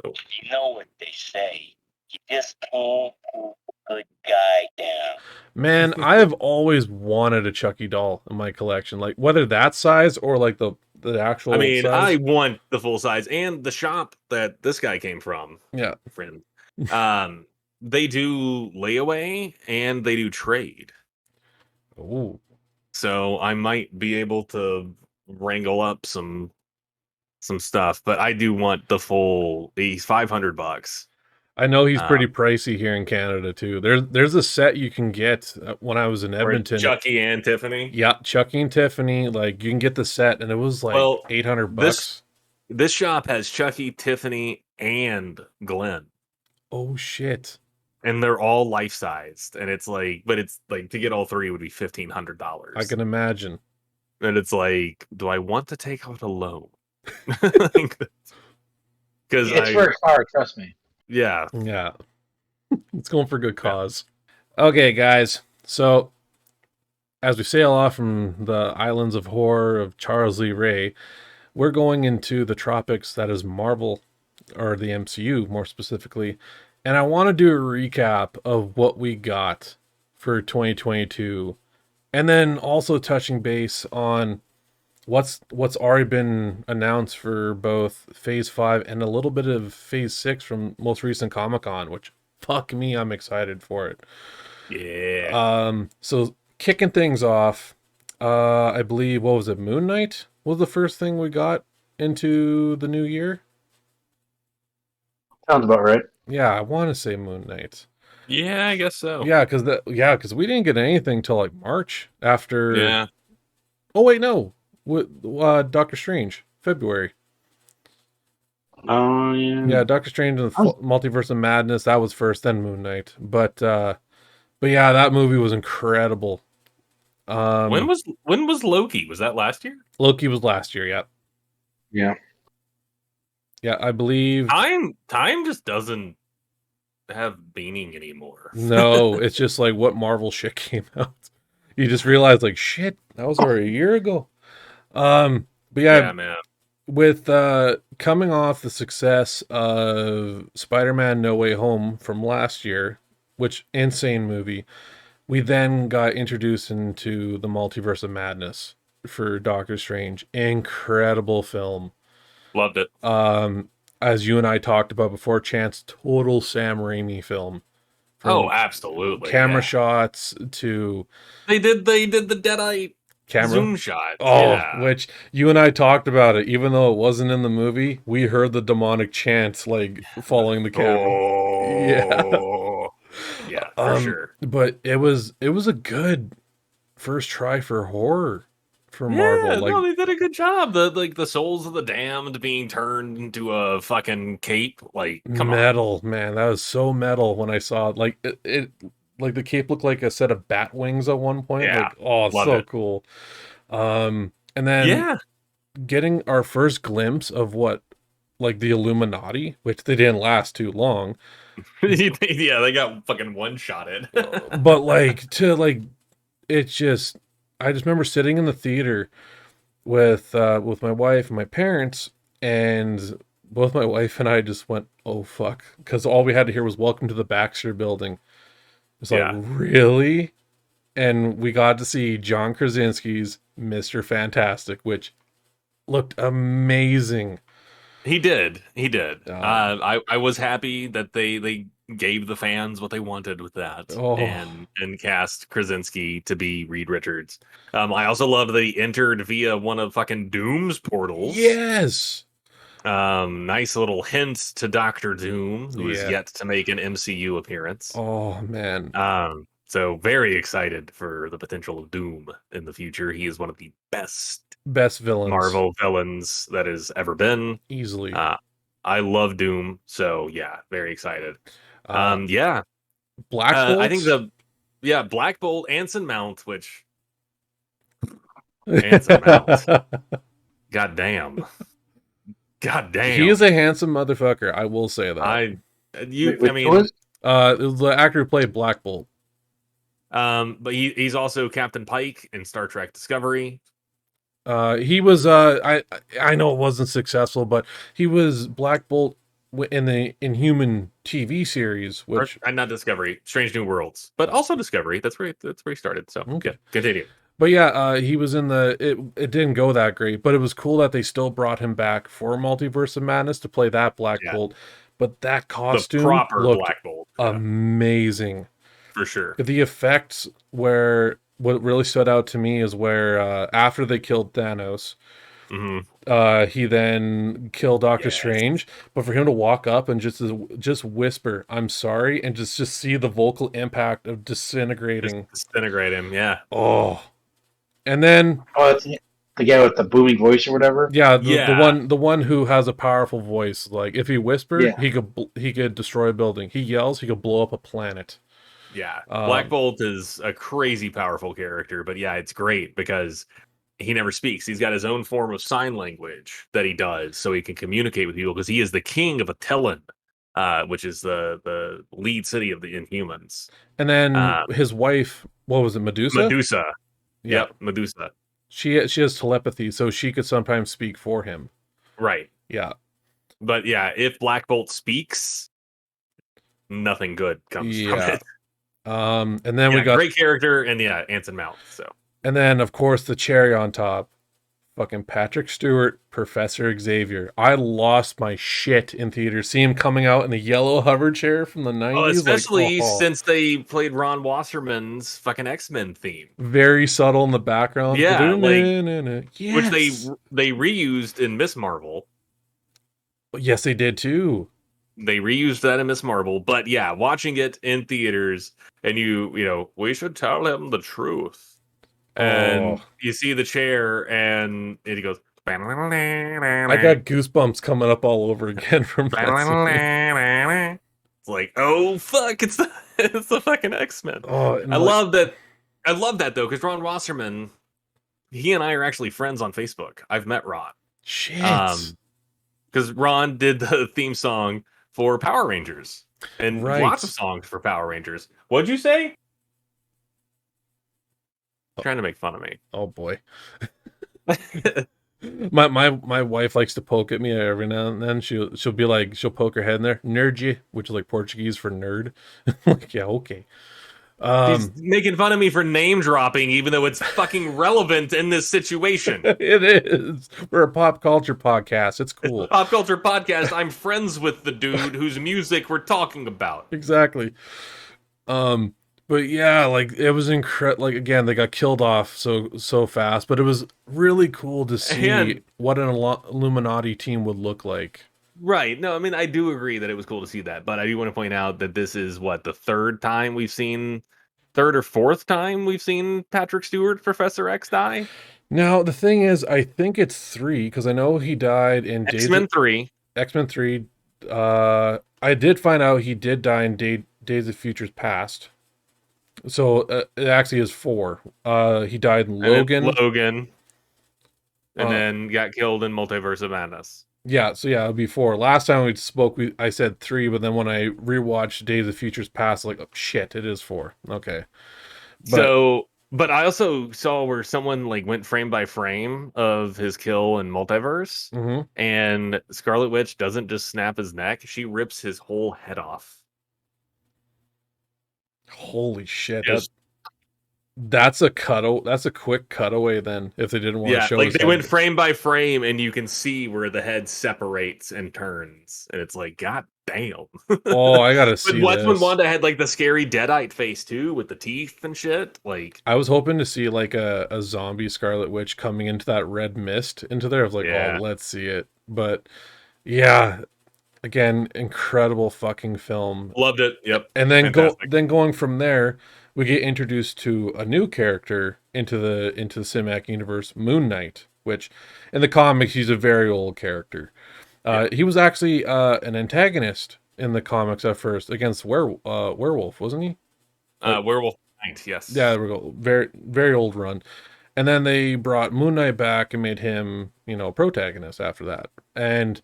you know what they say. You just can't pull a good guy down. Man, I have always wanted a Chucky doll in my collection. Like, whether that size or like the actual size. I want the full size. And the shop that this guy came from. Yeah. Friend. They do layaway and they do trade. Ooh. So I might be able to wrangle up some stuff, but I do want the full. He's $500. I know he's pretty pricey here in Canada too. There's a set you can get when I was in Edmonton. Chucky and Tiffany. Yeah, Chucky and Tiffany. Like you can get the set, and it was like $800. This shop has Chucky, Tiffany, and Glenn. Oh shit! And they're all life sized, and it's like, but it's like to get all three would be $1,500. I can imagine. And it's like, do I want to take out a loan? Because it's worked hard, trust me. Yeah. It's going for good cause. Okay, guys. So, as we sail off from the islands of horror of Charles Lee Ray, we're going into the tropics that is Marvel, or the MCU more specifically. And I want to do a recap of what we got for 2022. And then also touching base on what's already been announced for both Phase 5 and a little bit of Phase 6 from most recent Comic-Con, which, fuck me, I'm excited for it. Yeah. So, kicking things off, I believe, what was it, Moon Knight was the first thing we got into the new year. Sounds about right. Yeah, I want to say Moon Knight. Yeah, I guess so. Yeah, because we didn't get anything till like March after. Yeah. Oh wait, no, Doctor Strange, February. Oh yeah. Yeah, Doctor Strange and the Multiverse of Madness, that was first, then Moon Knight. But yeah, that movie was incredible. When was Loki? Was that last year? Loki was last year. Yeah. Yeah. Yeah, I believe. Time just doesn't have meaning anymore. No, it's just like what Marvel shit came out. You just realize like shit, that was already a year ago. But yeah, man. With coming off the success of Spider-Man No Way Home from last year, which insane movie, we then got introduced into the Multiverse of Madness for Doctor Strange. Incredible film. Loved it. As you and I talked about before, Chance, total Sam Raimi film. Oh, absolutely. Camera shots to they did the Deadite camera zoom shot. Oh, yeah. Which you and I talked about it, even though it wasn't in the movie. We heard the demonic chants like following the camera. Oh, yeah, for sure. But it was a good first try for horror for Marvel. Yeah, like, no, they did a good job. The souls of the damned being turned into a fucking cape. Like, come metal, on. Man. That was so metal when I saw it. Like it like the cape looked like a set of bat wings at one point. Yeah, like, oh, so cool. And then getting our first glimpse of what like the Illuminati, which they didn't last too long. Yeah, they got fucking one-shotted. But like it's just I just remember sitting in the theater with my wife and my parents, and both my wife and I just went, oh fuck, because all we had to hear was "Welcome to the Baxter Building." It's like, really? And we got to see John Krasinski's Mr. Fantastic, which looked amazing. He did. I was happy that they gave the fans what they wanted with that, and cast Krasinski to be Reed Richards. I also love that he entered via one of fucking Doom's portals. Yes. Nice little hints to Doctor Doom, who is yet to make an MCU appearance. Oh man. So very excited for the potential of Doom in the future. He is one of the best villains, Marvel villains that has ever been. Easily. I love Doom, so yeah, very excited. Black Bolt. I think Black Bolt, Anson Mount, which Anson Mount. God damn. He is a handsome motherfucker. I will say that. The actor who played Black Bolt. But he's also Captain Pike in Star Trek Discovery. He was I know it wasn't successful, but he was Black Bolt in the Inhuman TV series, which not Discovery, Strange New Worlds, but also Discovery. That's where he started. So okay, continue. But yeah, he was in it didn't go that great, but it was cool that they still brought him back for Multiverse of Madness to play that Black Bolt. But that costume, the proper Black Bolt, amazing. For sure. The effects what really stood out to me is where after they killed Thanos, he then killed Doctor Strange, but for him to walk up and just whisper, "I'm sorry," and just see the vocal impact of disintegrating. Just disintegrate him, yeah. Oh. And then it's the guy with the booming voice or whatever. Yeah, the one who has a powerful voice. Like if he whispered, he could destroy a building. He yells, he could blow up a planet. Yeah, Black Bolt is a crazy powerful character, but yeah, it's great because he never speaks. He's got his own form of sign language that he does, so he can communicate with people because he is the king of Attilan, which is the lead city of the Inhumans. And then his wife, what was it, Medusa? Medusa. Yep, Medusa. She has telepathy, so she could sometimes speak for him. Right. Yeah. But yeah, if Black Bolt speaks, nothing good comes from it. And then we got great character and Anson Mount. So, and then of course the cherry on top, Fucking Patrick Stewart, Professor Xavier. I lost my shit in theaters. See him coming out in the yellow hover chair from the 90s. Especially since they played Ron Wasserman's fucking X-Men theme. Very subtle in the background. Yeah, like yes. Which they reused in Miss Marvel. Yes, they did too. They reused that in Miss Marvel, but yeah, watching it in theaters and you know, we should tell him the truth. And you see the chair and he goes, I got goosebumps coming up all over again from that. It's like, oh fuck, it's the fucking X-Men. I love that though, because Ron Wasserman, he and I are actually friends on Facebook. I've met Ron. Shit. Because Ron did the theme song for Power Rangers and lots of songs for Power Rangers. What'd you say? Trying to make fun of me. Oh boy. my wife likes to poke at me every now and then. She'll be like, she'll poke her head in there, nerdje, which is like Portuguese for nerd. Like, yeah, okay. He's making fun of me for name dropping, even though it's fucking relevant in this situation. It is. We're a pop culture podcast. It's cool. It's a pop culture podcast. I'm friends with the dude whose music we're talking about. Exactly. But yeah, like it was incredible. Like again, they got killed off so fast, but it was really cool to see what an Illuminati team would look like. Right. No, I mean, I do agree that it was cool to see that, but I do want to point out that this is the third or fourth time we've seen Patrick Stewart, Professor X, die. Now, the thing is, I think it's 3 because I know he died in X-Men 3. X-Men 3. I did find out he did die in Days of Futures Past. So it actually is 4. He died in Logan. And then got killed in Multiverse of Madness. Yeah, so yeah, it would be 4. Last time we spoke, I said 3, but then when I rewatched Days of Futures Past, like, oh, shit, it is 4. Okay. But I also saw where someone went frame by frame of his kill in Multiverse, and Scarlet Witch doesn't just snap his neck; she rips his whole head off. Holy shit! That's a quick cutaway. Then, if they didn't want to show, they went frame by frame, and you can see where the head separates and turns, and it's like, god damn. Oh, I gotta see. But when Wanda had the scary Deadite face too, with the teeth and shit. I was hoping to see a zombie Scarlet Witch coming into that red mist into there. I was like, oh, let's see it. But yeah, again, incredible fucking film. Loved it. Yep. And then going from there, we get introduced to a new character into the cinematic universe, Moon Knight, which in the comics he's a very old character. He was actually an antagonist in the comics at first against Werewolf, wasn't he? Werewolf Knight, yes. Yeah, there we go. Very, very old run. And then they brought Moon Knight back and made him, protagonist after that. And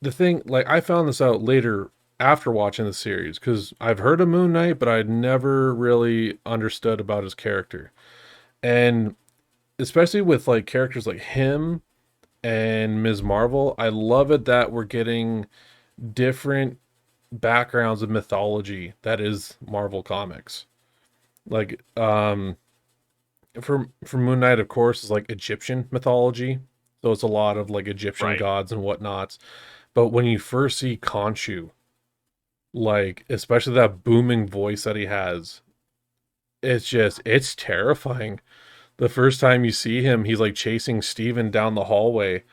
the thing, I found this out later after watching the series, because I've heard of Moon Knight, but I'd never really understood about his character. And especially with characters like him and Ms. Marvel, I love it that we're getting different backgrounds of mythology that is Marvel Comics. For Moon Knight, of course, is Egyptian mythology, so it's a lot of Egyptian gods and whatnots. But when you first see Khonshu, especially that booming voice that he has, it's terrifying. The first time you see him, he's chasing Steven down the hallway,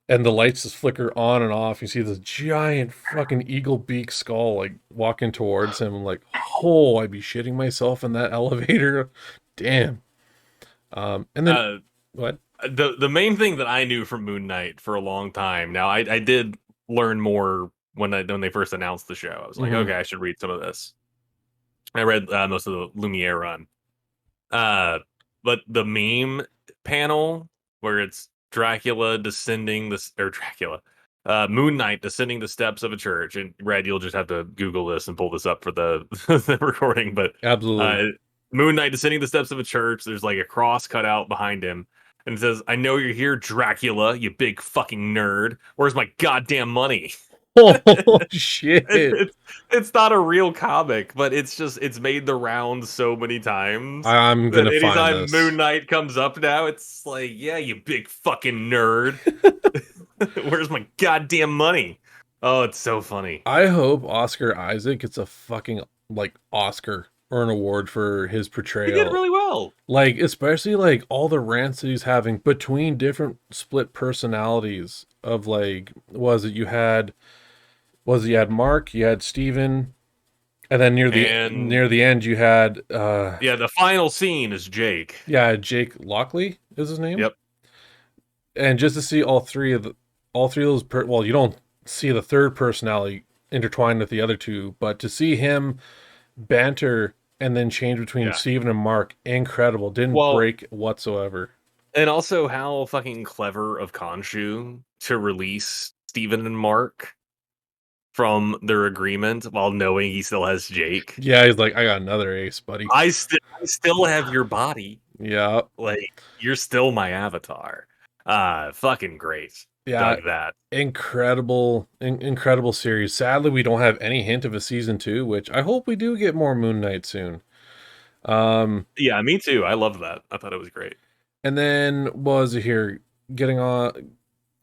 and the lights just flicker on and off. You see this giant fucking eagle beak skull walking towards him. I'm like, oh, I'd be shitting myself in that elevator. Damn. And then what? The main thing that I knew from Moon Knight for a long time. Now I did learn more when they first announced the show. I was like, okay, I should read some of this. I read most of the Lumiere run. But the meme panel where it's Moon Knight descending the steps of a church, and Red, you'll just have to Google this and pull this up for the, the recording. But absolutely, Moon Knight descending the steps of a church. There's a cross cut out behind him, and it says, "I know you're here, Dracula, you big fucking nerd. Where's my goddamn money?" Oh shit! It's not a real comic, but it's made the rounds so many times I'm that gonna find anytime this. Moon Knight comes up now, it's like, yeah, you big fucking nerd. Where's my goddamn money? Oh, it's so funny. I hope Oscar Isaac gets a fucking like Oscar or an award for his He did portrayal. really well. Like, especially like all the rants that he's having between different split personalities of like, you had Mark, you had Steven, and then near And the end you had yeah, the final scene is Jake. yeah, Jake Lockley is his name. Yep. And just to see all three of those well, you don't see the third personality intertwined with the other two, but to see him banter and then change between Steven and Mark, incredible. Didn't break whatsoever. And also how fucking clever of Khonshu to release Steven and Mark from their agreement while knowing he still has Jake. Yeah, he's like, I got another ace, buddy. I still have your body. Yeah. Like, you're still my avatar. Fucking great. Yeah. Dug that. Incredible series. Sadly, we don't have any hint of a season 2, which I hope we do get more Moon Knight soon. Yeah, me too. I loved that. I thought it was great. And then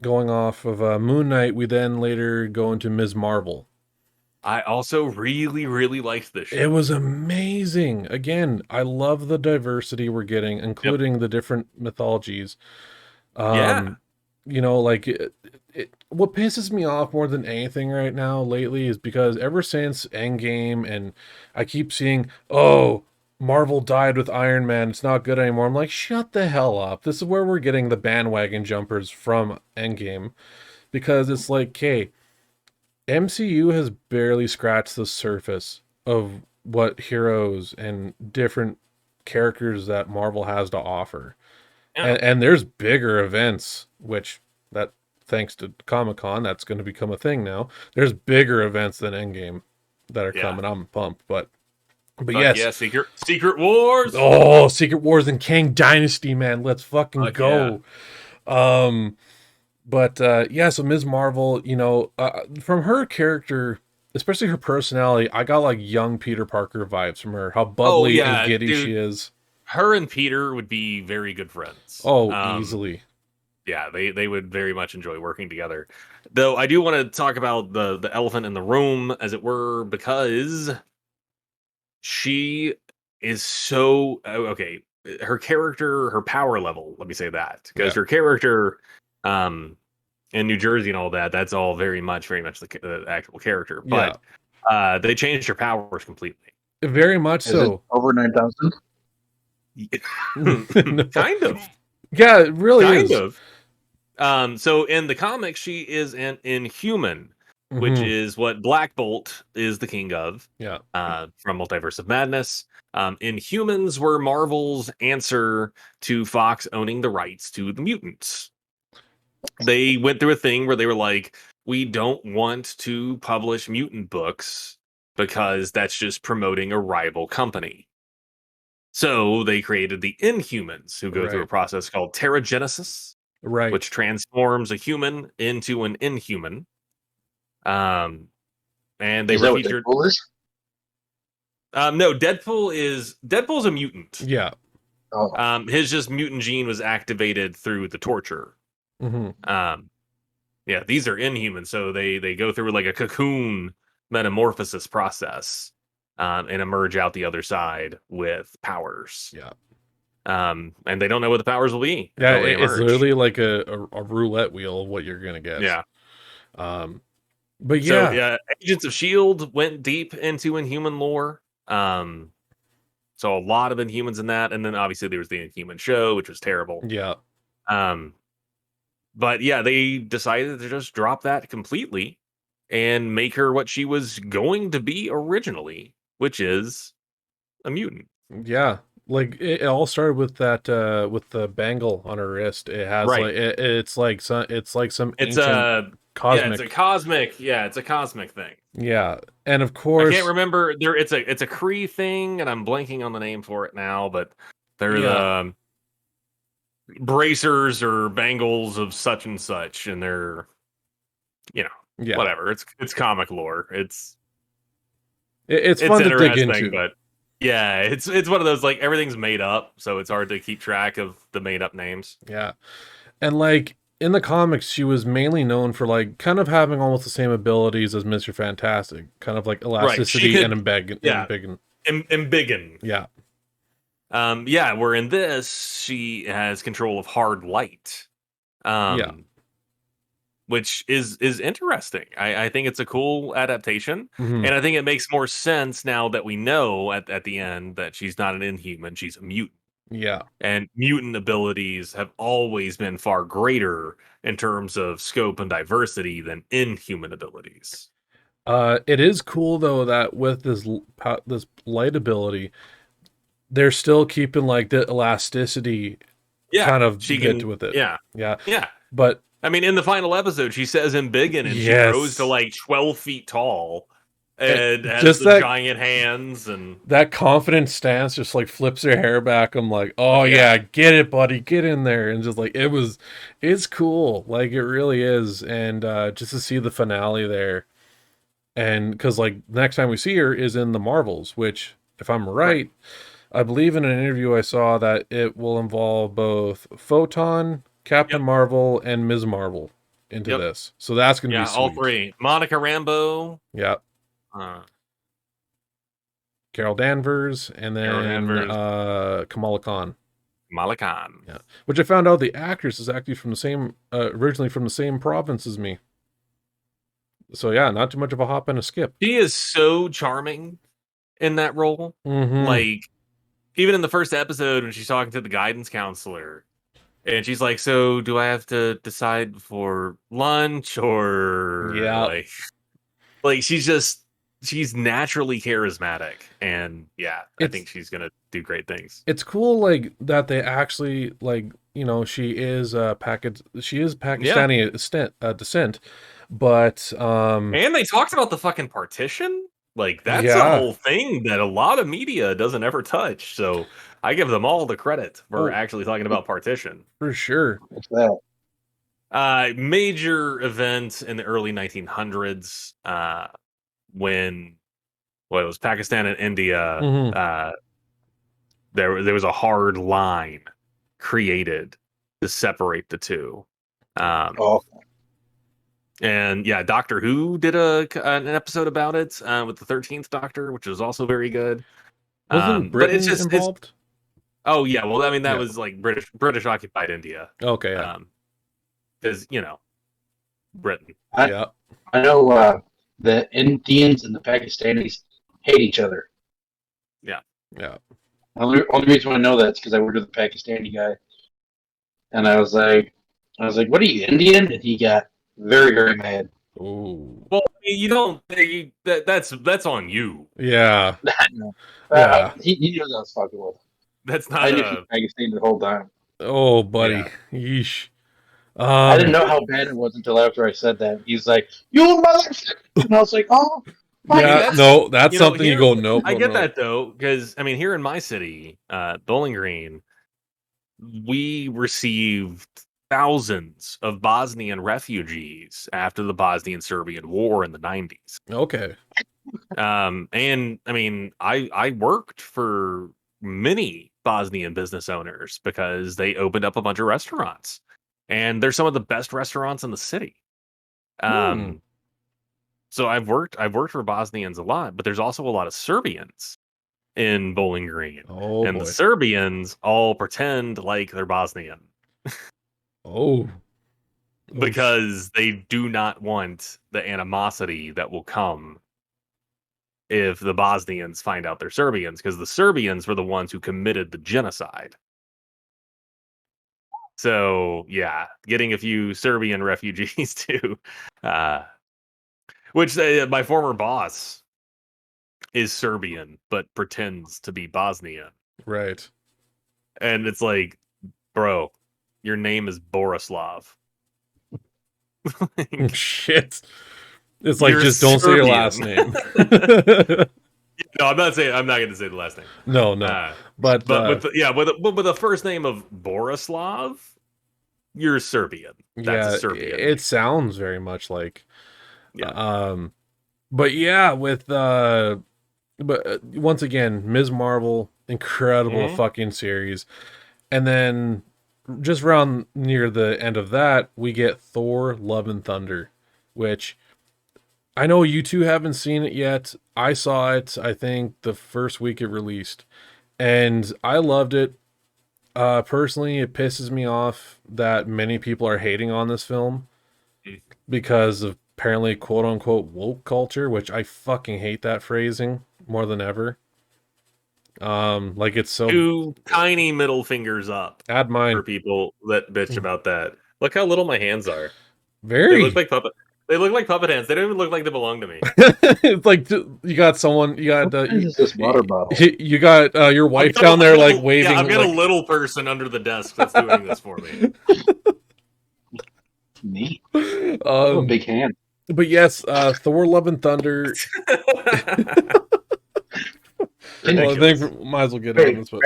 going off of Moon Knight, we then later go into Ms. Marvel. I also really, really liked this show. It was amazing. Again, I love the diversity we're getting, including the different mythologies. You know, like what pisses me off more than anything right now lately is because ever since Endgame, and I keep seeing, oh, Marvel died with Iron Man, it's not good anymore. I'm like, shut the hell up. This is where we're getting the bandwagon jumpers from Endgame, because it's like, okay, MCU has barely scratched the surface of what heroes and different characters that Marvel has to offer. And there's bigger events, which that thanks to Comic-Con, that's going to become a thing now. There's bigger events than Endgame that are coming. I'm pumped, but yes. Yeah, Secret Wars. Oh, Secret Wars and Kang Dynasty, man. Let's fucking go. Yeah. So Ms. Marvel, you know, from her character, especially her personality, I got like young Peter Parker vibes from her. How bubbly and giddy she is. Her and Peter would be very good friends. Oh, easily. Yeah, they would very much enjoy working together. Though I do want to talk about the elephant in the room, as it were, because she is so okay. Her character, her power level, let me say that, because her character in New Jersey and all that, that's all very much the actual character. But they changed her powers completely. Very much so. Over 9,000? Kind of. Yeah, it really is. Kind of. So in the comics, she is an Inhuman, which is what Black Bolt is the king of. Yeah. From Multiverse of Madness. Inhumans were Marvel's answer to Fox owning the rights to the mutants. They went through a thing where they were like, we don't want to publish mutant books because that's just promoting a rival company. So they created the Inhumans, who go through a process called Terrigenesis, which transforms a human into an Inhuman. And they were featured. What Deadpool is? No, Deadpool's a mutant. Yeah. Oh. His just mutant gene was activated through the torture. Yeah, these are Inhumans, so they go through like a cocoon metamorphosis process. And emerge out the other side with powers. Yeah. And they don't know what the powers will be. Yeah, it's literally like a roulette wheel of what you're gonna get. Yeah. But yeah. So, yeah, Agents of S.H.I.E.L.D. went deep into Inhuman lore. So a lot of Inhumans in that, and then obviously there was the Inhuman show, which was terrible. Yeah. But yeah, they decided to just drop that completely and make her what she was going to be originally, which is a mutant. Yeah, like it all started with that with the bangle on her wrist. It has like it's like some ancient cosmic. It's a cosmic thing. Yeah, and of course I can't remember there. It's a Kree thing, and I'm blanking on the name for it now. But they're the bracers or bangles of such and such, and they're Yeah. Whatever. It's comic lore. It's fun to dig into. But yeah, it's one of those, like, everything's made up, so it's hard to keep track of the made up names. Yeah. And like in the comics, she was mainly known for like kind of having almost the same abilities as Mr. Fantastic, kind of like elasticity and embiggen. Embiggen. Yeah. Yeah, where in this she has control of hard light. Yeah. Which is interesting. I think it's a cool adaptation, Mhm. and I think it makes more sense now that we know at the end that she's not an Inhuman, she's a mutant. Yeah. And mutant abilities have always been far greater in terms of scope and diversity than Inhuman abilities. It is cool though that with this light ability, they're still keeping like the elasticity kind of bit with it. Yeah. But I mean, in the final episode, she says embiggen, and she grows to like 12 feet tall and has just the giant hands, and that confident stance just like flips her hair back. I'm like, oh yeah, get it, buddy, get in there. And just like it's cool. Like it really is. And just to see the finale there. And because like next time we see her is in the Marvels, which if I'm right, I believe in an interview I saw that it will involve both Photon, Captain Marvel, and Ms. Marvel into this. So that's going to be sweet. all three. Monica Rambeau. Yeah. Carol Danvers, and then Kamala Khan. Kamala Khan. Yeah. Which I found out the actress is actually from the same, originally from the same province as me. So yeah, not too much of a hop and a skip. She is so charming in that role. Mm-hmm. Like, even in the first episode when she's talking to the guidance counselor, and she's like, so do I have to decide before lunch or like she's naturally charismatic, and I think she's gonna do great things. It's cool like that they actually like, you know, she is Pakistani descent, but and they talked about the fucking partition. Like, that's a whole thing that a lot of media doesn't ever touch. So I give them all the credit for actually talking about partition. For sure. What's that? Major event in the early 1900s when it was Pakistan and India. There was a hard line created to separate the two. And Doctor Who did an episode about it with the 13th Doctor, which was also very good. Wasn't Britain involved? Oh yeah, well I mean that was like British occupied India. Okay. Because Britain. I know the Indians and the Pakistanis hate each other. Yeah. Only reason I know that is because I worked with a Pakistani guy, and I was like, "What are you, Indian?" And he got very, very mad. Ooh. Well, you don't. That's on you. Yeah. He knew that I was fucking with. That's not. I knew he was Pakistani the whole time. Oh, buddy. Yeesh. I didn't know how bad it was until after I said that. He's like, "You motherfucker!" And I was like, "Oh." Yeah, that's something you go, nope. I get that though, because I mean, here in my city, Bowling Green, we received thousands of Bosnian refugees after the Bosnian-Serbian War in the 90s. Okay. And I mean, I worked for many Bosnian business owners because they opened up a bunch of restaurants, and they're some of the best restaurants in the city. So I've worked for Bosnians a lot, but there's also a lot of Serbians in Bowling Green. The Serbians all pretend like they're Bosnian. Because they do not want the animosity that will come if the Bosnians find out they're Serbians, because the Serbians were the ones who committed the genocide. So yeah, getting a few Serbian refugees too. Which my former boss is Serbian, but pretends to be Bosnian. Right. And it's like, bro, your name is Borislav. Shit. It's like, just don't say your last name. No, I'm not going to say the last name. No. But with the first name of Borislav, you're Serbian. That's a Serbian. It sounds very much like But yeah, with once again, Ms. Marvel, incredible fucking series. And then just around near the end of that, we get Thor: Love and Thunder, which I know you two haven't seen it yet. I saw it, I think, the first week it released, and I loved it. Personally, it pisses me off that many people are hating on this film because of apparently quote unquote woke culture, which I fucking hate that phrasing more than ever. Like it's so 2 tiny middle fingers up. Add mine for people that bitch about that. Look how little my hands are. Very. They look like puppet. They look like puppet hands. They don't even look like they belong to me. It's like you got someone. You got is this water bottle? You got your wife down there like waving. Yeah, I've got like... a little person under the desk that's doing this for me. Neat. A big hand. But yes, Thor: Love and Thunder. Well, I think might as well get on this, but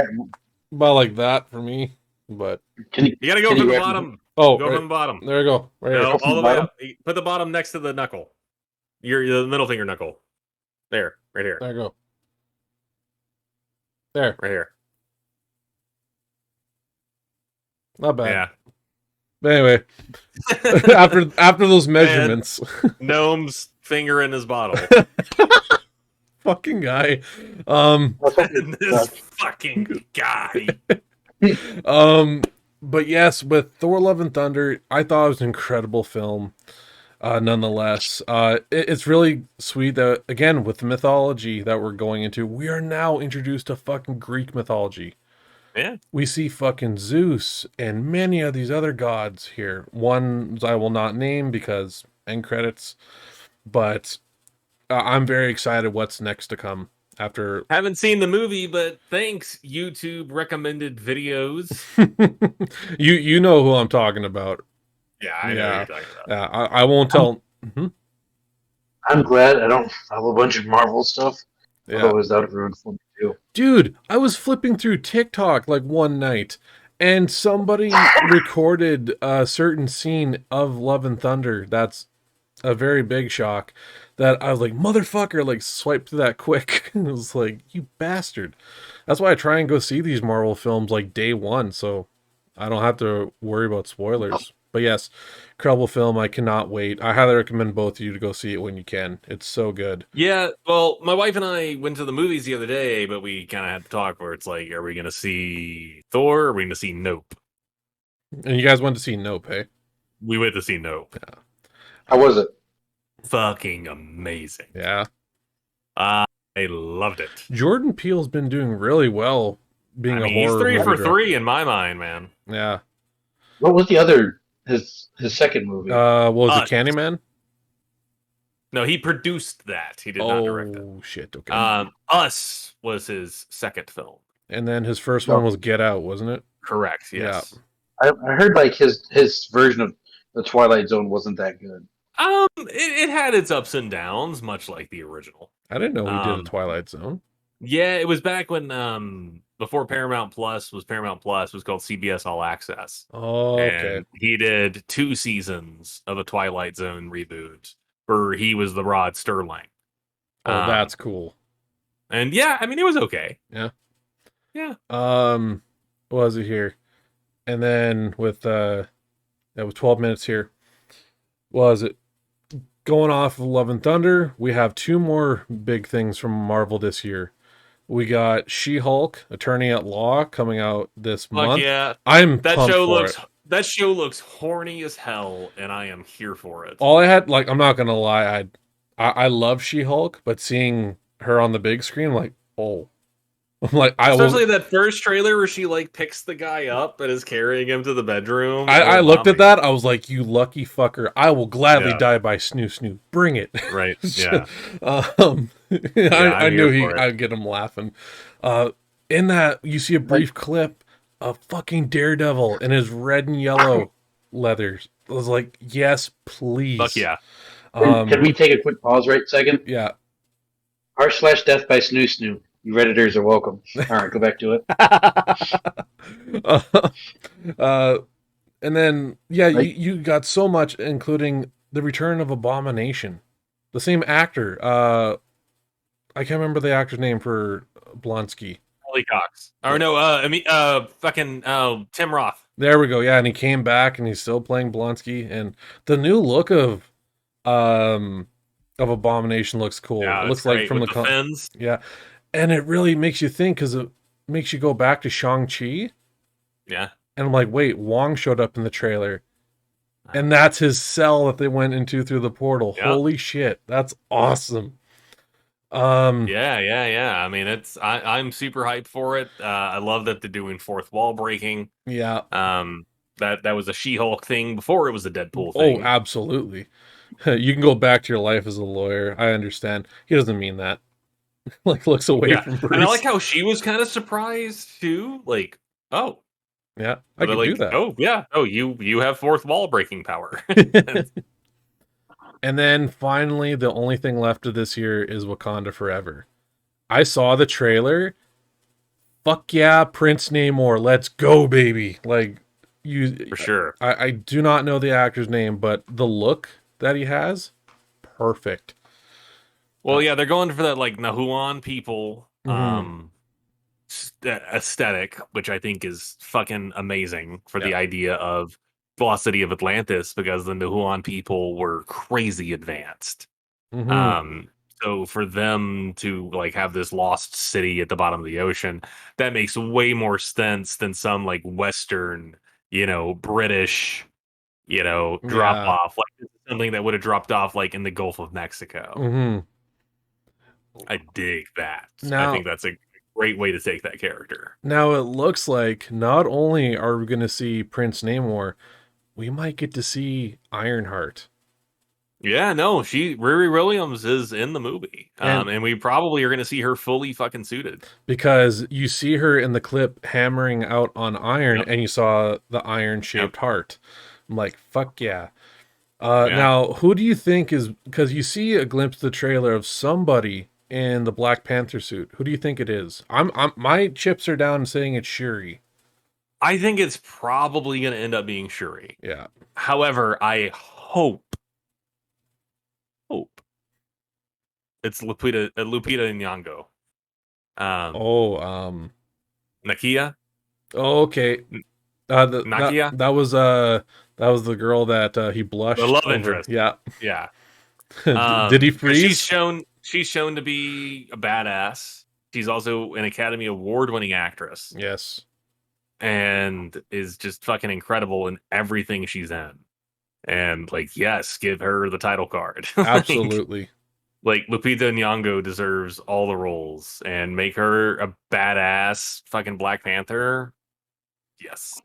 about like that for me. But you gotta go from the bottom. Oh, go from the bottom. There you go. Right no, here. all the way up. Put the bottom next to the knuckle. The middle finger knuckle. There, right here. There you go. There, right here. Not bad. Yeah. But anyway, after those measurements, and Gnome's finger in his bottle. Fucking guy. This fucking guy. But yes, with Thor: Love and Thunder, I thought it was an incredible film. Nonetheless, it's really sweet that, again, with the mythology that we're going into, we are now introduced to fucking Greek mythology. Yeah. We see fucking Zeus and many of these other gods here. One I will not name because end credits, but I'm very excited what's next to come. After haven't seen the movie, but thanks YouTube recommended videos. you know who I'm talking about. Yeah, I know who you're talking about. I won't tell. I'm glad I don't follow a bunch of Marvel stuff. Yeah. Otherwise, that would ruin for me too. Dude, I was flipping through TikTok like one night, and somebody recorded a certain scene of Love and Thunder. That's a very big shock. That I was like, motherfucker, like swiped through that quick. It was like, you bastard. That's why I try and go see these Marvel films like day one, so I don't have to worry about spoilers. But yes, incredible film. I cannot wait. I highly recommend both of you to go see it when you can. It's so good. Yeah, well, my wife and I went to the movies the other day, but we kind of had to talk where it's like, are we going to see Thor or are we going to see Nope? And you guys went to see Nope, eh? We went to see Nope. Yeah. How was it? Fucking amazing. Yeah. I loved it. Jordan Peele's been doing really well being a horror. He's 3 for 3 in my mind, man. Yeah. What was the other his second movie? What was it, Candyman? No, he produced that. He did not direct it. Oh shit, okay. Us was his second film. And then his first one was Get Out, wasn't it? Correct, yes. Yeah. I heard like his version of the Twilight Zone wasn't that good. It had its ups and downs, much like the original. I didn't know he did a Twilight Zone. Yeah, it was back when before Paramount Plus was called CBS All Access. Oh, okay. And he did 2 seasons of a Twilight Zone reboot where he was the Rod Sterling. Oh, that's cool. And yeah, I mean it was okay. Yeah. Yeah. What was it here? And then with that was 12 minutes here. What was it? Going off of Love and Thunder, we have 2 more big things from Marvel this year. We got She-Hulk, Attorney at Law, coming out this month. Yeah, That show looks horny as hell, and I am here for it. All I had, like, I'm not gonna lie, I love She-Hulk, but seeing her on the big screen, I'm like, oh. I'm like, especially that first trailer where she like picks the guy up and is carrying him to the bedroom. I looked at that, I was like, you lucky fucker! I will gladly die by snoo. Bring it. Right? Yeah. I knew I'd get him laughing. In that, you see a brief clip of fucking Daredevil in his red and yellow leathers. I was like, yes, please. Fuck yeah. Can we take a quick pause right second? Yeah. r/death by snoo. You Redditors are welcome. All right, go back to it. And then, yeah, you got so much, including the return of Abomination. The same actor. I can't remember the actor's name for Blonsky. Charlie Cox. Or no, Tim Roth. There we go. Yeah, and he came back and he's still playing Blonsky. And the new look of Abomination looks cool. Yeah, it looks like from the fins. Yeah. And it really makes you think because it makes you go back to Shang-Chi. Yeah. And I'm like, wait, Wong showed up in the trailer. And that's his cell that they went into through the portal. Yep. Holy shit. That's awesome. Yeah. I mean, I'm super hyped for it. I love that they're doing fourth wall breaking. Yeah. That was a She-Hulk thing before it was a Deadpool thing. Oh, absolutely. You can go back to your life as a lawyer. I understand. He doesn't mean that. Like, looks away from Bruce. And I like how she was kind of surprised too. Like, oh. Yeah, I can do that. Oh, yeah. Oh, you have fourth wall breaking power. And then finally, the only thing left of this year is Wakanda Forever. I saw the trailer. Fuck yeah, Prince Namor. Let's go, baby. Like, for sure. I do not know the actor's name, but the look that he has, perfect. Well, yeah, they're going for that like Nahuan people aesthetic, which I think is fucking amazing for the idea of Velocity of Atlantis, because the Nahuan people were crazy advanced. So for them to like have this lost city at the bottom of the ocean, that makes way more sense than some like Western, British, drop off. Like this is something that would have dropped off like in the Gulf of Mexico. I dig that. Now, I think that's a great way to take that character. Now it looks like not only are we going to see Prince Namor, we might get to see Ironheart. Yeah, no, Riri Williams is in the movie. And we probably are going to see her fully fucking suited. Because you see her in the clip hammering out on iron, and you saw the iron-shaped heart. I'm like, fuck yeah. Now, who do you think is... Because you see a glimpse of the trailer of somebody in the Black Panther suit. Who do you think it is? My chips are down saying it's Shuri. I think it's probably going to end up being Shuri. Yeah. However, I hope it's Lupita Nyong'o. Nakia. Oh, okay. Nakia. That was the girl that he blushed. The love interest. Yeah. Yeah. Did he freeze? She's shown to be a badass. She's also an Academy Award-winning actress. Yes. And is just fucking incredible in everything she's in. And like, yes, give her the title card. Absolutely. Like Lupita Nyong'o deserves all the roles, and make her a badass fucking Black Panther. Yes.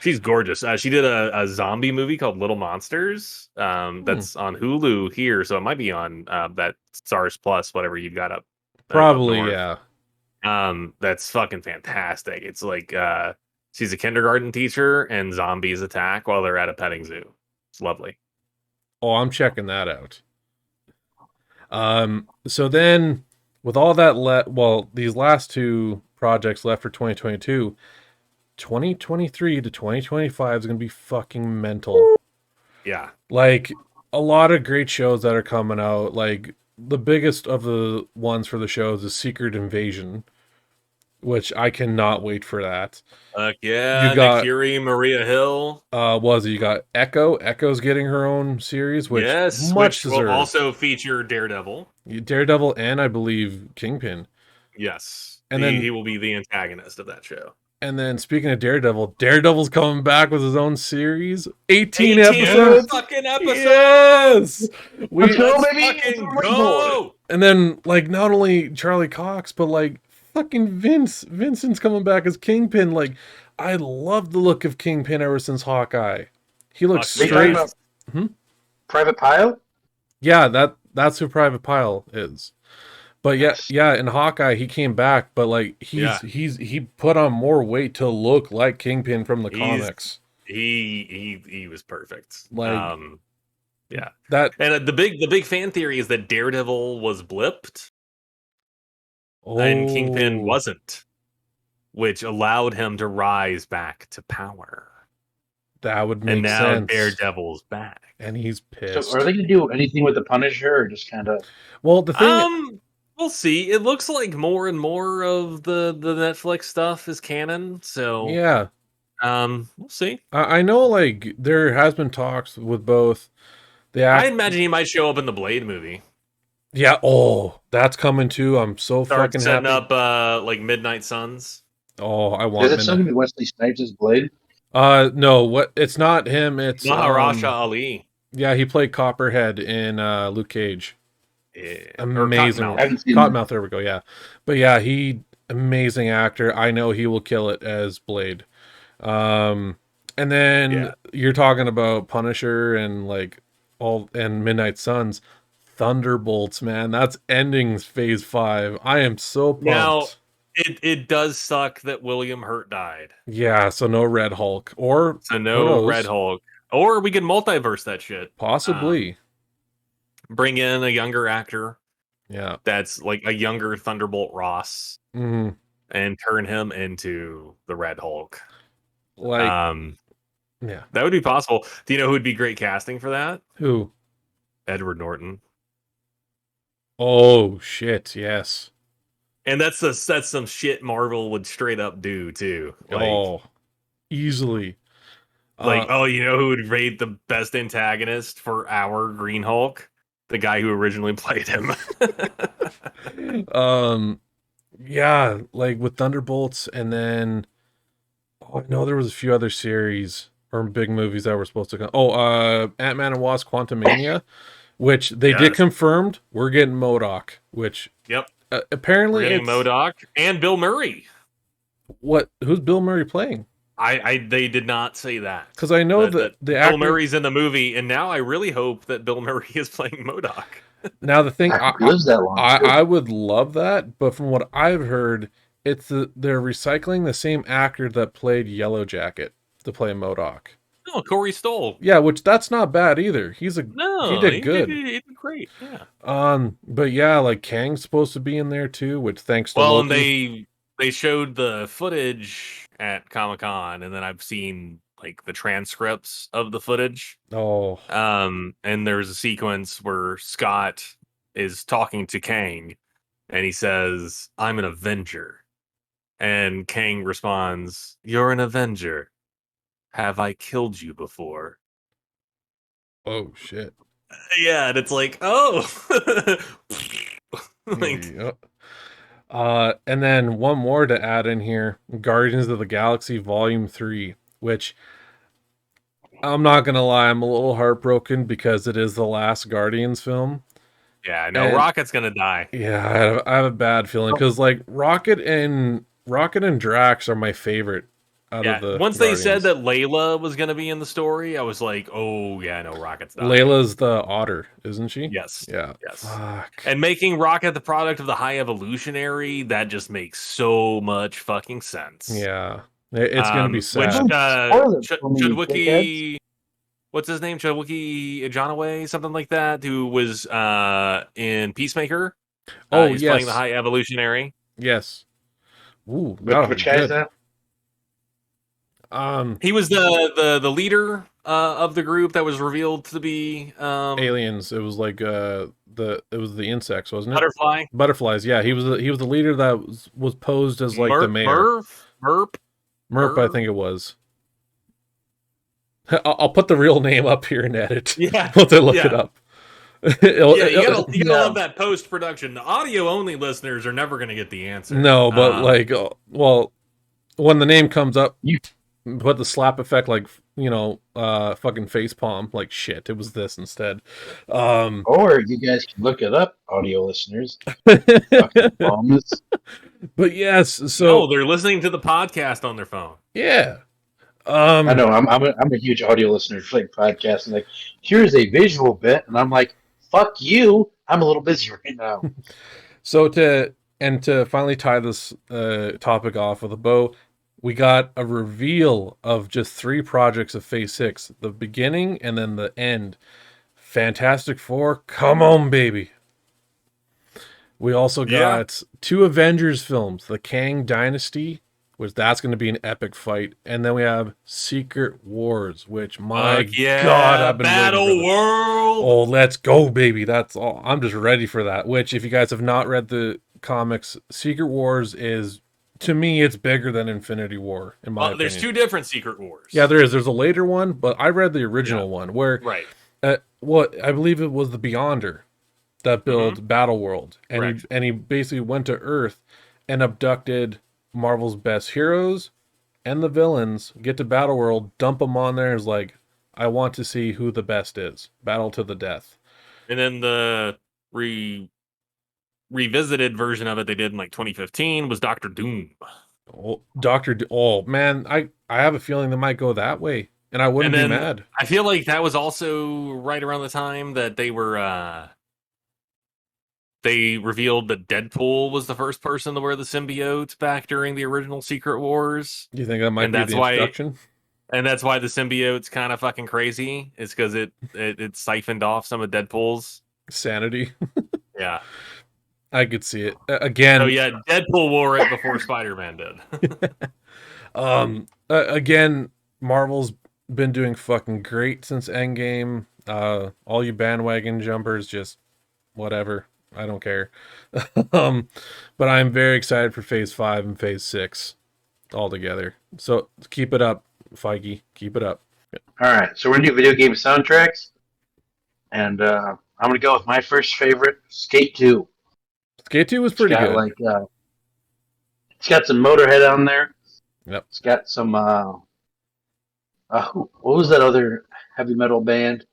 She's gorgeous. She did a zombie movie called Little Monsters. That's on Hulu here, so it might be on that Stars Plus, whatever you've got up. Probably, up yeah. That's fucking fantastic. It's like she's a kindergarten teacher, and zombies attack while they're at a petting zoo. It's lovely. Oh, I'm checking that out. So then, with all that, these last two projects left for 2022. 2023 to 2025 is going to be fucking mental. Yeah. Like, a lot of great shows that are coming out. Like, the biggest of the ones for the shows is Secret Invasion, which I cannot wait for that. Yeah, you got Nikiri Maria Hill. You got Echo. Echo's getting her own series, which which will also feature Daredevil. Daredevil and I believe Kingpin. Yes. And then he will be the antagonist of that show. And then, speaking of Daredevil, Daredevil's coming back with his own series. 18 episodes. Fucking episodes. Yes. Let's fucking go. And then, like, not only Charlie Cox, but, like, fucking Vincent's coming back as Kingpin. Like, I love the look of Kingpin ever since Hawkeye. He looks straight. Private Pile? Yeah, that's who Private Pile is. But yeah, in Hawkeye he came back, but like he put on more weight to look like Kingpin from the comics. He was perfect. Like that, and the big fan theory is that Daredevil was blipped, and Kingpin wasn't, which allowed him to rise back to power. That would make and now sense. Daredevil's back, and he's pissed. So are they going to do anything with the Punisher, or just kind of? Well, the thing, we'll see. It looks like more and more of the Netflix stuff is canon. So yeah, we'll see. I know, like there has been talks with both. I imagine he might show up in the Blade movie. Yeah. Oh, that's coming too. I'm so fucking setting happy. up like Midnight Suns. Oh, I want. Is it something with Wesley Snipes' Blade? No. What? It's not him. It's Maharaja Ali. Yeah, he played Copperhead in Luke Cage. Yeah. Amazing. Cottonmouth. There we go. Yeah, but yeah, amazing actor. I know he will kill it as Blade. And then you're talking about Punisher and like and Midnight Suns. Thunderbolts, man, that's ending Phase 5. I am so pumped. Now, it does suck that William Hurt died. Yeah, so no Red Hulk, or no Red Hulk, or we could multiverse that shit. Possibly bring in a younger actor. Yeah, that's like a younger Thunderbolt Ross, and turn him into the Red Hulk. Like, yeah, that would be possible. Do you know who would be great casting for that? Who? Edward Norton. Oh shit! Yes, and that's some shit Marvel would straight up do too. Like, easily. Like, you know who would rate the best antagonist for our Green Hulk? The guy who originally played him. Yeah, like with Thunderbolts, and then I know there was a few other series or big movies that were supposed to come. Ant-Man and Wasp: Quantumania. Which they did confirmed. We're getting MODOK, which apparently we're getting MODOK and Bill Murray. What? Who's Bill Murray playing? They did not say that, because I know that the Bill Murray's in the movie, and now I really hope that Bill Murray is playing MODOK. Now the thing, I would love that, but from what I've heard, they're recycling the same actor that played Yellow Jacket to play MODOK. Oh, Corey Stoll. Yeah, which that's not bad either. He did good. He did great. Yeah. But yeah, like Kang's supposed to be in there too, which thanks to Loki. And they showed the footage at Comic-Con, and then I've seen like the transcripts of the footage. Oh. And there's a sequence where Scott is talking to Kang, and he says, "I'm an Avenger," and Kang responds, "You're an Avenger. Have I killed you before?" Oh shit. Yeah, and it's like, oh. And then one more to add in here, Guardians of the Galaxy Volume 3, which I'm not gonna lie, I'm a little heartbroken because it is the last Guardians film. Yeah, no, Rocket's gonna die. Yeah, I have a bad feeling because like Rocket and Drax are my favorite. Once they said that Layla was going to be in the story, I was like, oh, yeah, no, Rocket's dying. Layla's the otter, isn't she? Yes. Yeah. Yes. Fuck. And making Rocket the product of the High Evolutionary, that just makes so much fucking sense. Yeah. It's going to be sad. Chudwicki, what's his name? Chudwicki Ejanaway, something like that, who was in Peacemaker. He's playing the High Evolutionary. Yes. Ooh, which guy is that? He was the leader of the group that was revealed to be aliens. It was like the insects, wasn't it? Butterflies. Yeah, he was the leader that was posed as like the mayor. Merp, I think it was. I'll put the real name up here and edit. Yeah, once I look it up. You gotta love that post production. The audio only listeners are never gonna get the answer. No, but when the name comes up, you put the slap effect, like fucking face palm, like shit. It was this instead. Or you guys can look it up, audio listeners. But yes, so they're listening to the podcast on their phone. Yeah. I know. I'm a huge audio listener for like podcasts, and like here's a visual bit, and I'm like, fuck you. I'm a little busy right now. So to finally tie this topic off with a bow, we got a reveal of just 3 projects of Phase 6, the beginning and then the end. Fantastic Four, come on, baby. We also got 2 Avengers films, the Kang Dynasty which that's going to be an epic fight. And then we have Secret Wars, which my yeah, God, I've been Battle waiting for World. Oh, let's go, baby. That's all. I'm just ready for that. Which, if you guys have not read the comics, Secret Wars is, to me, it's bigger than Infinity War, in my opinion. There's two different Secret Wars. Yeah, there is. There's a later one, but I read the original one where, right. I believe it was the Beyonder that built Battle World, and he basically went to Earth and abducted Marvel's best heroes and the villains, get to Battle World, dump them on there, and is like, I want to see who the best is. Battle to the death. And then the revisited version of it they did in like 2015 was Doctor Doom. Oh, man, I have a feeling they might go that way, and I wouldn't be mad. I feel like that was also right around the time that they were they revealed that Deadpool was the first person to wear the symbiote back during the original Secret Wars. Do you think that might be the introduction? And that's why the symbiote's kind of fucking crazy. It's because it siphoned off some of Deadpool's sanity. Yeah. I could see it. Again. So yeah, Deadpool wore it before Spider-Man did. Again, Marvel's been doing fucking great since Endgame. All you bandwagon jumpers, just whatever. I don't care. But I'm very excited for Phase 5 and Phase 6 all together. So keep it up, Feige. Keep it up. All right, so we're going to do video game soundtracks. And I'm going to go with my first favorite, Skate 2. Skate 2 was pretty good. It's got some Motorhead on there. Yep. It's got some, what was that other heavy metal band?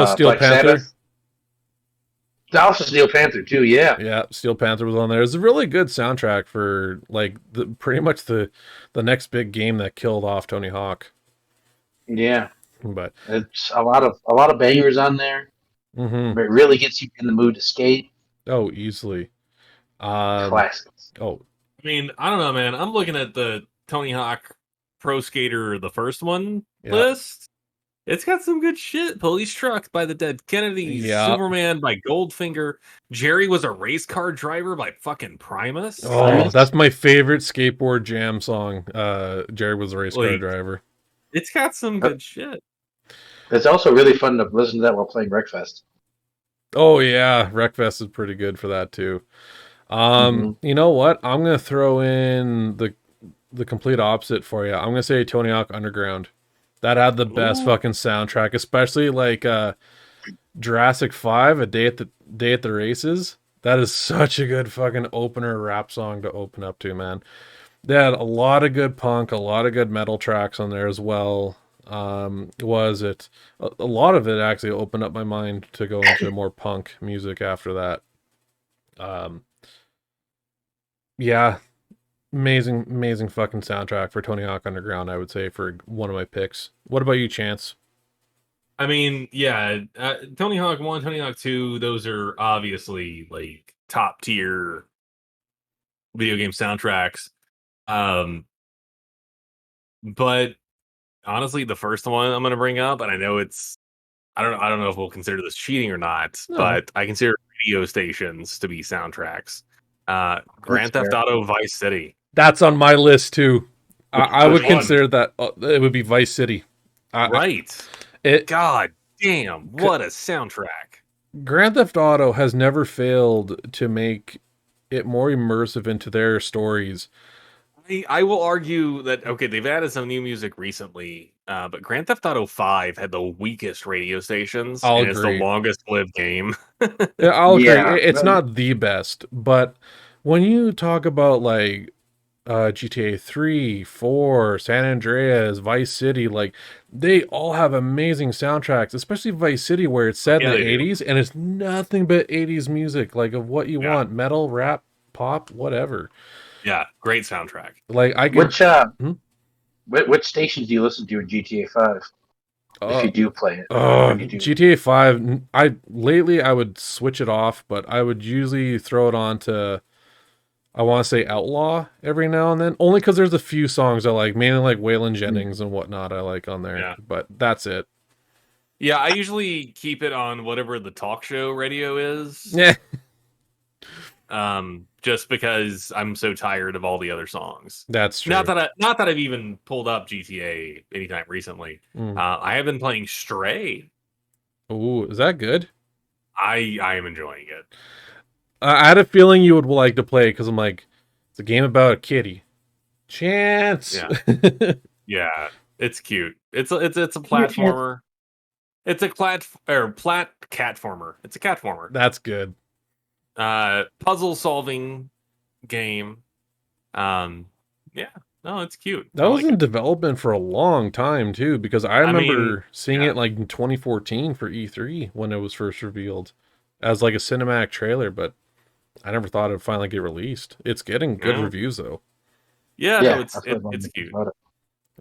Steel Panther. Also Steel Panther too, yeah. Yeah, Steel Panther was on there. It's a really good soundtrack for pretty much the next big game that killed off Tony Hawk. Yeah. But it's a lot of bangers on there. Mm-hmm. It really gets you in the mood to skate. Oh, easily. Classics. Oh. I mean, I don't know, man. I'm looking at the Tony Hawk Pro Skater, the first one list. It's got some good shit. Police Truck by the Dead Kennedys. Superman by Goldfinger. Jerry was a race car driver by fucking Primus. Oh, that's my favorite skateboard jam song. Jerry was a race car driver. It's got some good shit. It's also really fun to listen to that while playing Wreckfest. Oh yeah, Wreckfest is pretty good for that too. You know what? I'm gonna throw in the complete opposite for you. I'm gonna say Tony Hawk Underground. That had the best fucking soundtrack, especially like Jurassic 5, A Day at the Races. That is such a good fucking opener rap song to open up to, man. They had a lot of good punk, a lot of good metal tracks on there as well. A lot of it actually opened up my mind to go into more punk music after that. Yeah. Amazing fucking soundtrack for Tony Hawk Underground, I would say, for one of my picks. What about you, Chance? I mean, yeah, Tony Hawk 1, Tony Hawk 2, those are obviously like top tier video game soundtracks. But honestly, the first one I'm going to bring up, and I know I don't know if we'll consider this cheating or not, but I consider radio stations to be soundtracks. Grand Theft Auto Vice City. That's on my list too. I would consider that it would be Vice City. Right. God damn, what a soundtrack. Grand Theft Auto has never failed to make it more immersive into their stories. I will argue that, okay, they've added some new music recently, but Grand Theft Auto 5 had the weakest radio stations, and it's the longest lived game. Yeah, I'll agree. It's not the best, but when you talk about like GTA 3, 4, San Andreas, Vice City, like they all have amazing soundtracks, especially Vice City where it's set in the 80s and it's nothing but 80s music, like of what you want, metal, rap, pop, whatever. Yeah, great soundtrack. Like which stations do you listen to in GTA 5? If you do play it. GTA 5, I would switch it off, but I would usually throw it on to, I want to say Outlaw every now and then, only because there's a few songs I like, mainly like Waylon Jennings and whatnot I like on there, but that's it. Yeah, I usually keep it on whatever the talk show radio is. Yeah. just because I'm so tired of all the other songs. That's true. Not that I've even pulled up GTA anytime recently. I have been playing Stray. Ooh, is that good? I am enjoying it. I had a feeling you would like to play because I'm like, it's a game about a kitty. Chance. Yeah, yeah, it's cute. It's a platformer. It's a catformer. It's a catformer. That's good. Puzzle solving game. Yeah, no, it's cute. That was in development for a long time too, because I remember seeing it like in 2014 for E3 when it was first revealed as like a cinematic trailer, but I never thought it'd finally get released. It's getting good reviews though. Yeah, no, it's cute.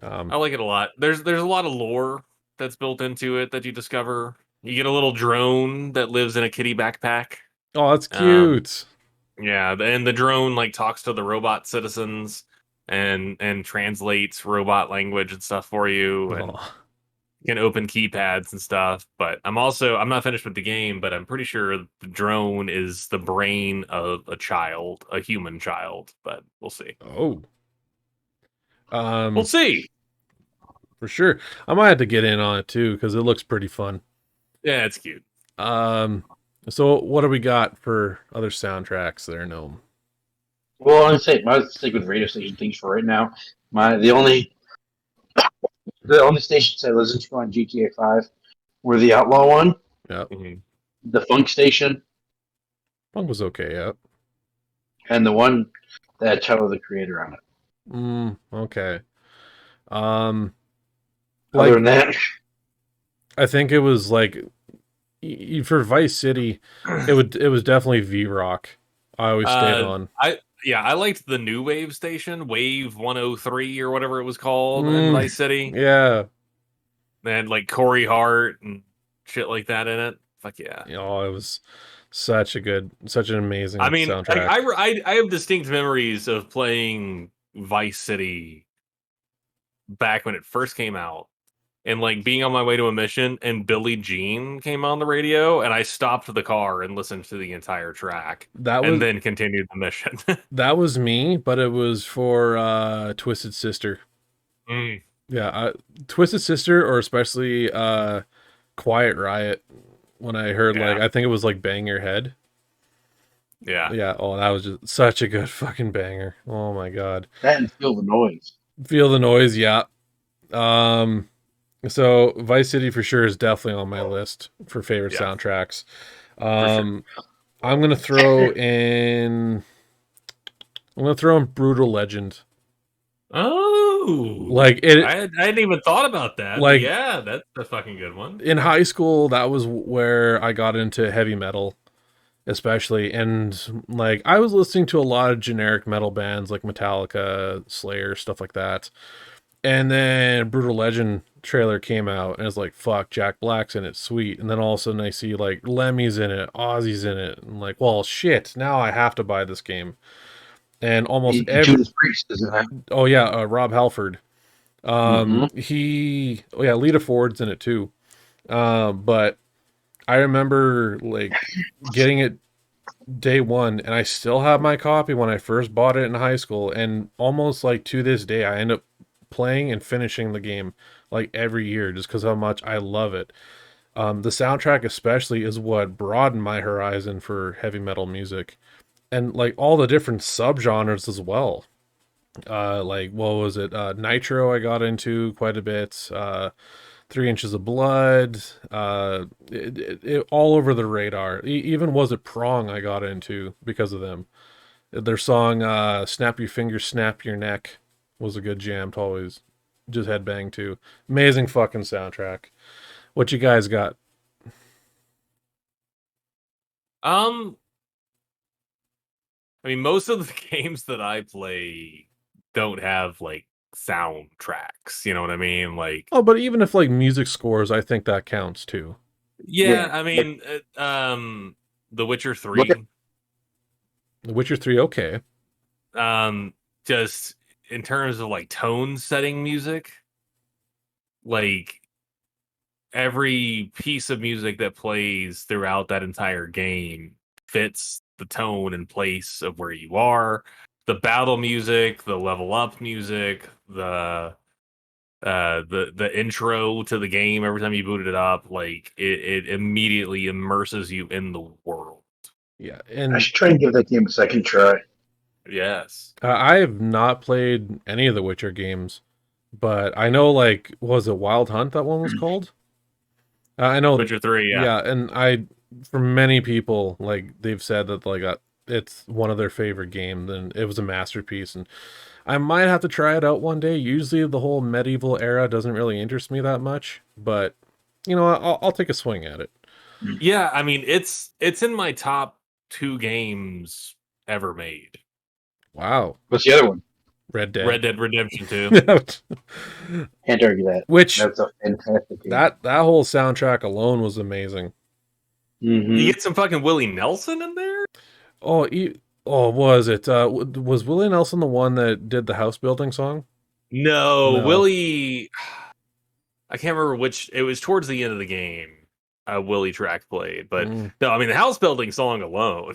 I like it a lot. There's a lot of lore that's built into it that you discover. You get a little drone that lives in a kitty backpack. Oh, that's cute. Yeah, and the drone like talks to the robot citizens and translates robot language and stuff for you, and you can open keypads and stuff. But I'm not finished with the game, but I'm pretty sure the drone is the brain of a human child. But we'll see. Oh, we'll see. For sure. I might have to get in on it too because it looks pretty fun. Yeah, it's cute. So what do we got for other soundtracks there, Gnome? Well, I'm gonna say my stick with radio station things for right now. The only stations I listen to on GTA 5 were the Outlaw one, the Funk station. Funk was okay, yeah. And the one that had Tyler the Creator on it. Okay. Other than that, I think it was like for Vice City, it was definitely V-Rock. I always stayed on. I liked the new wave station, Wave 103 or whatever it was called in Vice City. Yeah. They had like Corey Hart and shit like that in it. Fuck yeah. Oh, it was such an amazing soundtrack. Like, I have distinct memories of playing Vice City back when it first came out. And like being on my way to a mission and Billie Jean came on the radio and I stopped the car and listened to the entire track and then continued the mission. That was me, but it was for Twisted Sister. Yeah, Twisted Sister, or especially Quiet Riot, when I heard I think it was like Bang Your Head. Yeah. Oh, that was just such a good fucking banger. Oh my god. That and Feel the Noise. Feel the Noise, yeah. So Vice City for sure is definitely on my list for favorite soundtracks. I'm gonna throw in Brutal Legend. Oh, like it! I hadn't even thought about that. Like, yeah, that's a fucking good one. In high school, that was where I got into heavy metal, especially, and like I was listening to a lot of generic metal bands like Metallica, Slayer, stuff like that. And then Brutal Legend trailer came out, and it's like, fuck, Jack Black's in it, sweet. And then all of a sudden I see like Lemmy's in it, Ozzy's in it. I'm like, well, shit, now I have to buy this game. And almost every Judas Priest, isn't it? Oh yeah, Rob Halford. Lita Ford's in it too. But I remember like getting it day one, and I still have my copy when I first bought it in high school, and almost like to this day I end up playing and finishing the game like every year just because how much I love it. The soundtrack especially is what broadened my horizon for heavy metal music, and like all the different subgenres as well. Like what was it? Nitro I got into quite a bit. 3 Inches of Blood. It all over the radar. Even Was It Prong I got into because of them. Their song Snap Your Fingers, Snap Your Neck was a good jam to always just headbang to. Amazing fucking soundtrack. What you guys got? I mean, most of the games that I play don't have like soundtracks. You know what I mean? Like, oh, but even if like music scores, I think that counts too. Yeah, I mean, The Witcher 3. The Witcher 3, okay. Just in terms of like tone setting music, like every piece of music that plays throughout that entire game fits the tone and place of where you are. The battle music, the level up music, the intro to the game every time you booted it up, like it immediately immerses you in the world. Yeah, I and should try and give that game a second try. Yes. I have not played any of the Witcher games, but I know, like, was it Wild Hunt that one was called? I know, Witcher 3, yeah. yeah, and for many people, like, they've said that, like, it's one of their favorite games, and it was a masterpiece, and I might have to try it out one day. Usually the whole medieval era doesn't really interest me that much, but, you know, I'll take a swing at it. Yeah, I mean, it's in my top 2 games ever made. Wow. What's the other one? Red Dead. Red Dead Redemption 2. Can't argue that. Which, that's a fantastic game. that whole soundtrack alone was amazing. Mm-hmm. You get some fucking Willie Nelson in there? Oh, was it? Was Willie Nelson the one that did the house building song? No, No. Willie. I can't remember which. It was towards the end of the game. Willie track played, but no, I mean the house building song alone.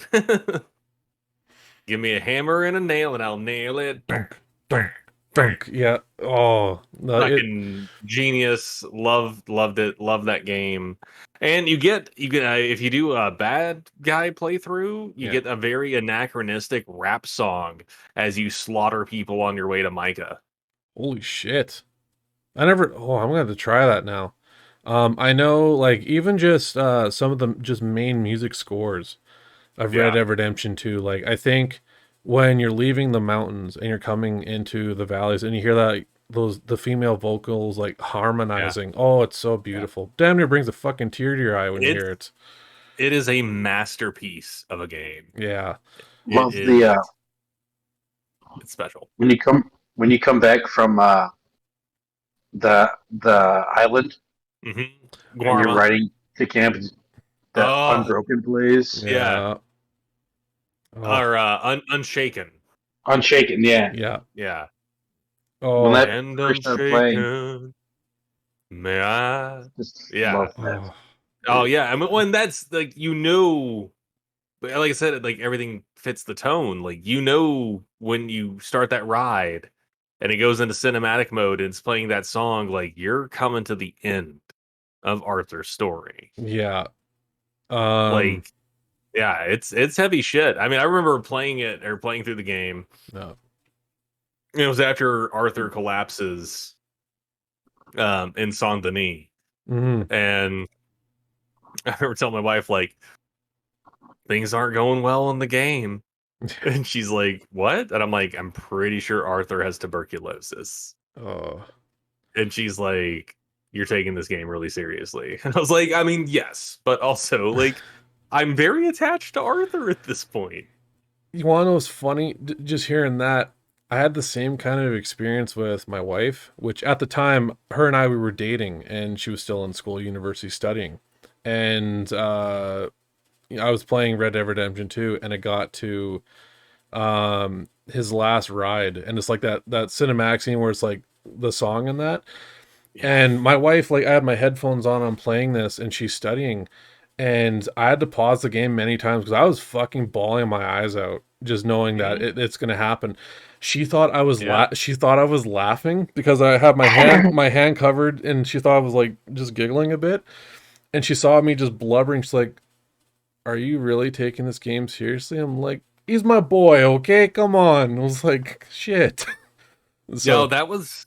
Give me a hammer and a nail, and I'll nail it. Dunk, dunk, dunk. Yeah. Oh, no, fucking genius. Loved it. Loved that game. And you get if you do a bad guy playthrough, you get a very anachronistic rap song as you slaughter people on your way to Micah. Holy shit! I'm gonna have to try that now. I know, like, even just some of the just main music scores of Red Dead Redemption 2. Like, I think when you're leaving the mountains and you're coming into the valleys and you hear that the female vocals like harmonizing. Oh, it's so beautiful. Damn near brings a fucking tear to your eye when you hear it. It is a masterpiece of a game. Yeah. Love it's special. When you come back from the island, and you're riding to camp, that Unbroken plays. Yeah. Or Unshaken. Unshaken, yeah. Yeah. Yeah. Oh, when that and Unshaken, playing, may I? Love that. Oh yeah. I mean, when that's like, like I said, like everything fits the tone. Like, when you start that ride and it goes into cinematic mode and it's playing that song, like you're coming to the end of Arthur's story. Yeah. Like, yeah, it's heavy shit. I mean, I remember playing through the game. No. It was after Arthur collapses in Saint Denis. And I remember telling my wife, like, things aren't going well in the game. And she's like, what? And I'm like, I'm pretty sure Arthur has tuberculosis. Oh. And she's like, you're taking this game really seriously. And I was like, I mean, yes, but also, like, I'm very attached to Arthur at this point. You want to know what's funny? Just hearing that, I had the same kind of experience with my wife, which at the time, her and we were dating, and she was still in school, university, studying. And I was playing Red Dead Redemption 2, and it got to his last ride, and it's like that cinematic scene where it's like the song and that. And my wife, like, I had my headphones on, I'm playing this, and she's studying, and I had to pause the game many times because I was fucking bawling my eyes out just knowing that it's gonna happen. She thought I was laughing because I had my hand covered, and she thought I was like just giggling a bit, and she saw me just blubbering. She's like, "Are you really taking this game seriously?" I'm like, "He's my boy, okay? Come on." I was like, "Shit." So that was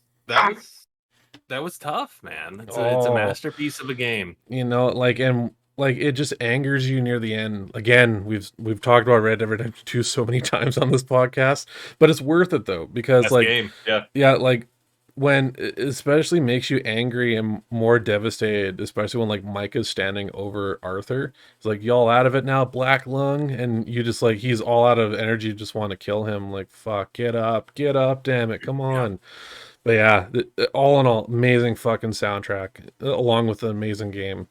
tough, man. It's a masterpiece of a game. You know, like, and like it just angers you near the end. Again, we've talked about Red Dead Redemption 2 so many times on this podcast, but it's worth it though, because Best like game. yeah, like when it especially makes you angry and more devastated, especially when like Micah's standing over Arthur. It's like, y'all out of it now, Black Lung, and you just like, he's all out of energy, just want to kill him. Like, fuck, get up, damn it, come on. But yeah, all in all, amazing fucking soundtrack, along with an amazing game.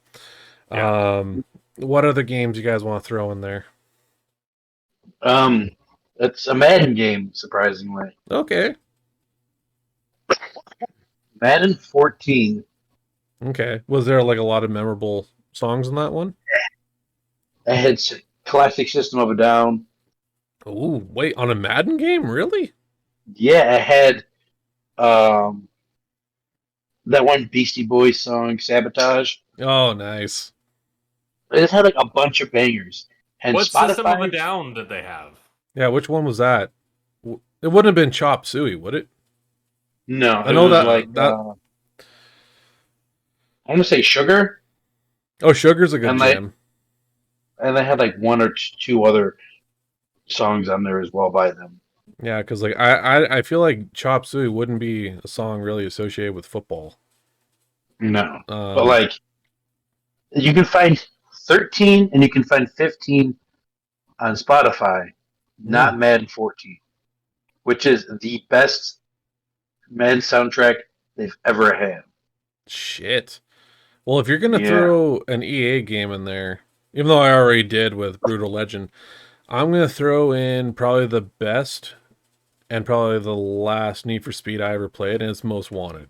What other games you guys want to throw in there? It's a Madden game, surprisingly. Okay. Madden 14. Okay. Was there like a lot of memorable songs in that one? I had classic System of a Down. Oh, wait, on a Madden game? Really? Yeah, it had that one Beastie Boys song, Sabotage. Oh, nice. It just had like a bunch of bangers. And What System of a Spotify, Down did they have? Yeah, which one was that? It wouldn't have been Chop Suey, would it? no, I it know was that like that. I want to say Sugar, Oh, Sugar's a good and jam. they had like one or two other songs on there as well by them. Yeah, because like I feel like Chop Suey wouldn't be a song really associated with football. No, but Um, like you can find 13 and you can find 15 on Spotify, not Madden 14, which is the best Madden soundtrack they've ever had. shit. Well, if you're gonna Yeah. throw an EA game in there, even though I already did with Brutal Legend, I'm gonna throw in probably the best and probably the last Need for Speed I ever played, and it's Most Wanted.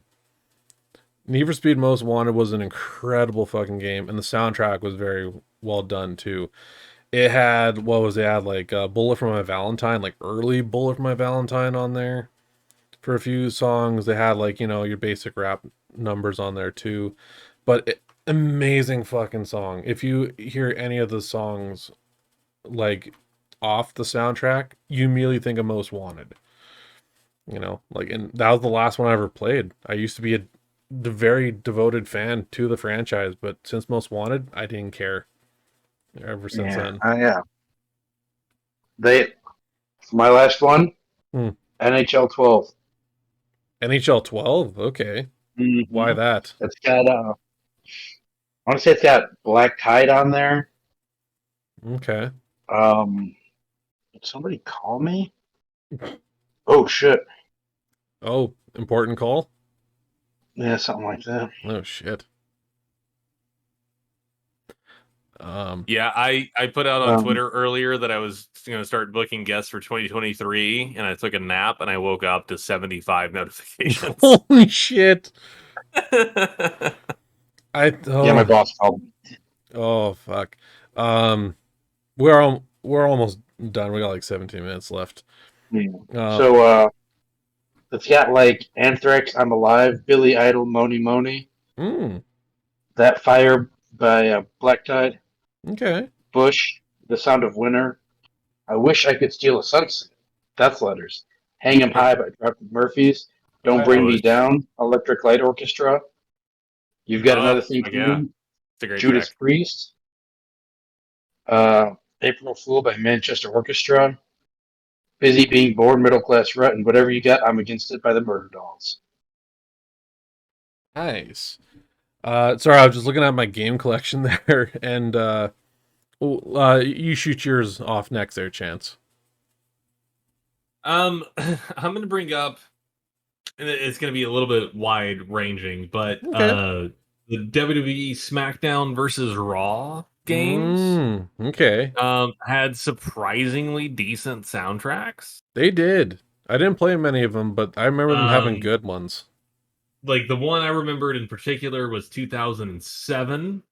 Need for Speed Most Wanted was an incredible fucking game, and the soundtrack was very well done too. It had it had like Bullet for My Valentine, like early Bullet for My Valentine on there for a few songs. They had like, your basic rap numbers on there too. But amazing fucking song. If you hear any of the songs like off the soundtrack, you immediately think of Most Wanted. And that was the last one I ever played. I used to be a very devoted fan to the franchise, but since Most Wanted, I didn't care ever since then. Yeah. My last one, NHL 12. NHL 12? Okay. Mm-hmm. Why that? It's got I want to say it's got Black Tide on there. Okay. Did somebody call me? Oh shit. Oh, important call? Yeah, something like that. Oh shit. Yeah, I put out on Twitter earlier that I was going to start booking guests for 2023, and I took a nap and I woke up to 75 notifications. Holy shit. Yeah, my boss called me. Oh fuck. We're almost done. We got like 17 minutes left. So it's got like Anthrax, I'm Alive, Billy Idol, Moni Moni. That Fire by Black Tide. Okay. Bush, The Sound of Winter. I Wish I Could Steal a Sunset. Death Letters. Hang 'Em High by Dropkick Murphys. Don't Bring Me Down, Electric Light Orchestra. You've Got Another Thing Coming. It's a great Judas track. Priest. April Fool by Manchester Orchestra. Busy Being Born, Middle Class Rut, and Whatever You Got, I'm Against It by the Murder Dolls. Nice. Sorry, I was just looking at my game collection there, and you shoot yours off next there, Chance. I'm going to bring up, and it's going to be a little bit wide ranging, but the WWE SmackDown versus Raw games okay. Had surprisingly decent soundtracks. They did. I didn't play many of them, but I remember them having good ones. Like the one I remembered in particular was 2007.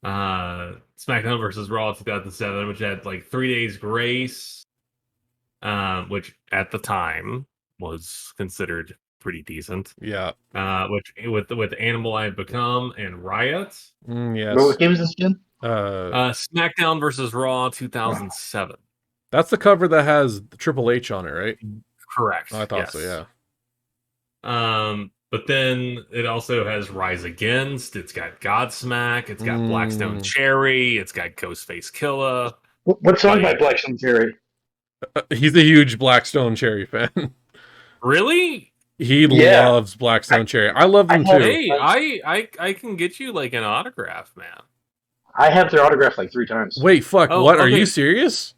SmackDown versus Raw 2007, which had like 3 Days Grace, which at the time was considered pretty decent. Yeah. Which with Animal I've Become and Riot. Yes. What game is this again? SmackDown versus Raw 2007. That's the cover that has Triple H on it, right? Correct. Oh, I thought so, yeah. But then it also has Rise Against. It's got Godsmack. It's got Blackstone Cherry. It's got Ghostface Killer. What song by Blackstone Cherry? He's a huge Blackstone Cherry fan. Really? He loves Blackstone Cherry. I love them too. Hey, I can get you like an autograph, man. I have their autograph like 3 times. Wait, fuck, what? Okay. Are you serious?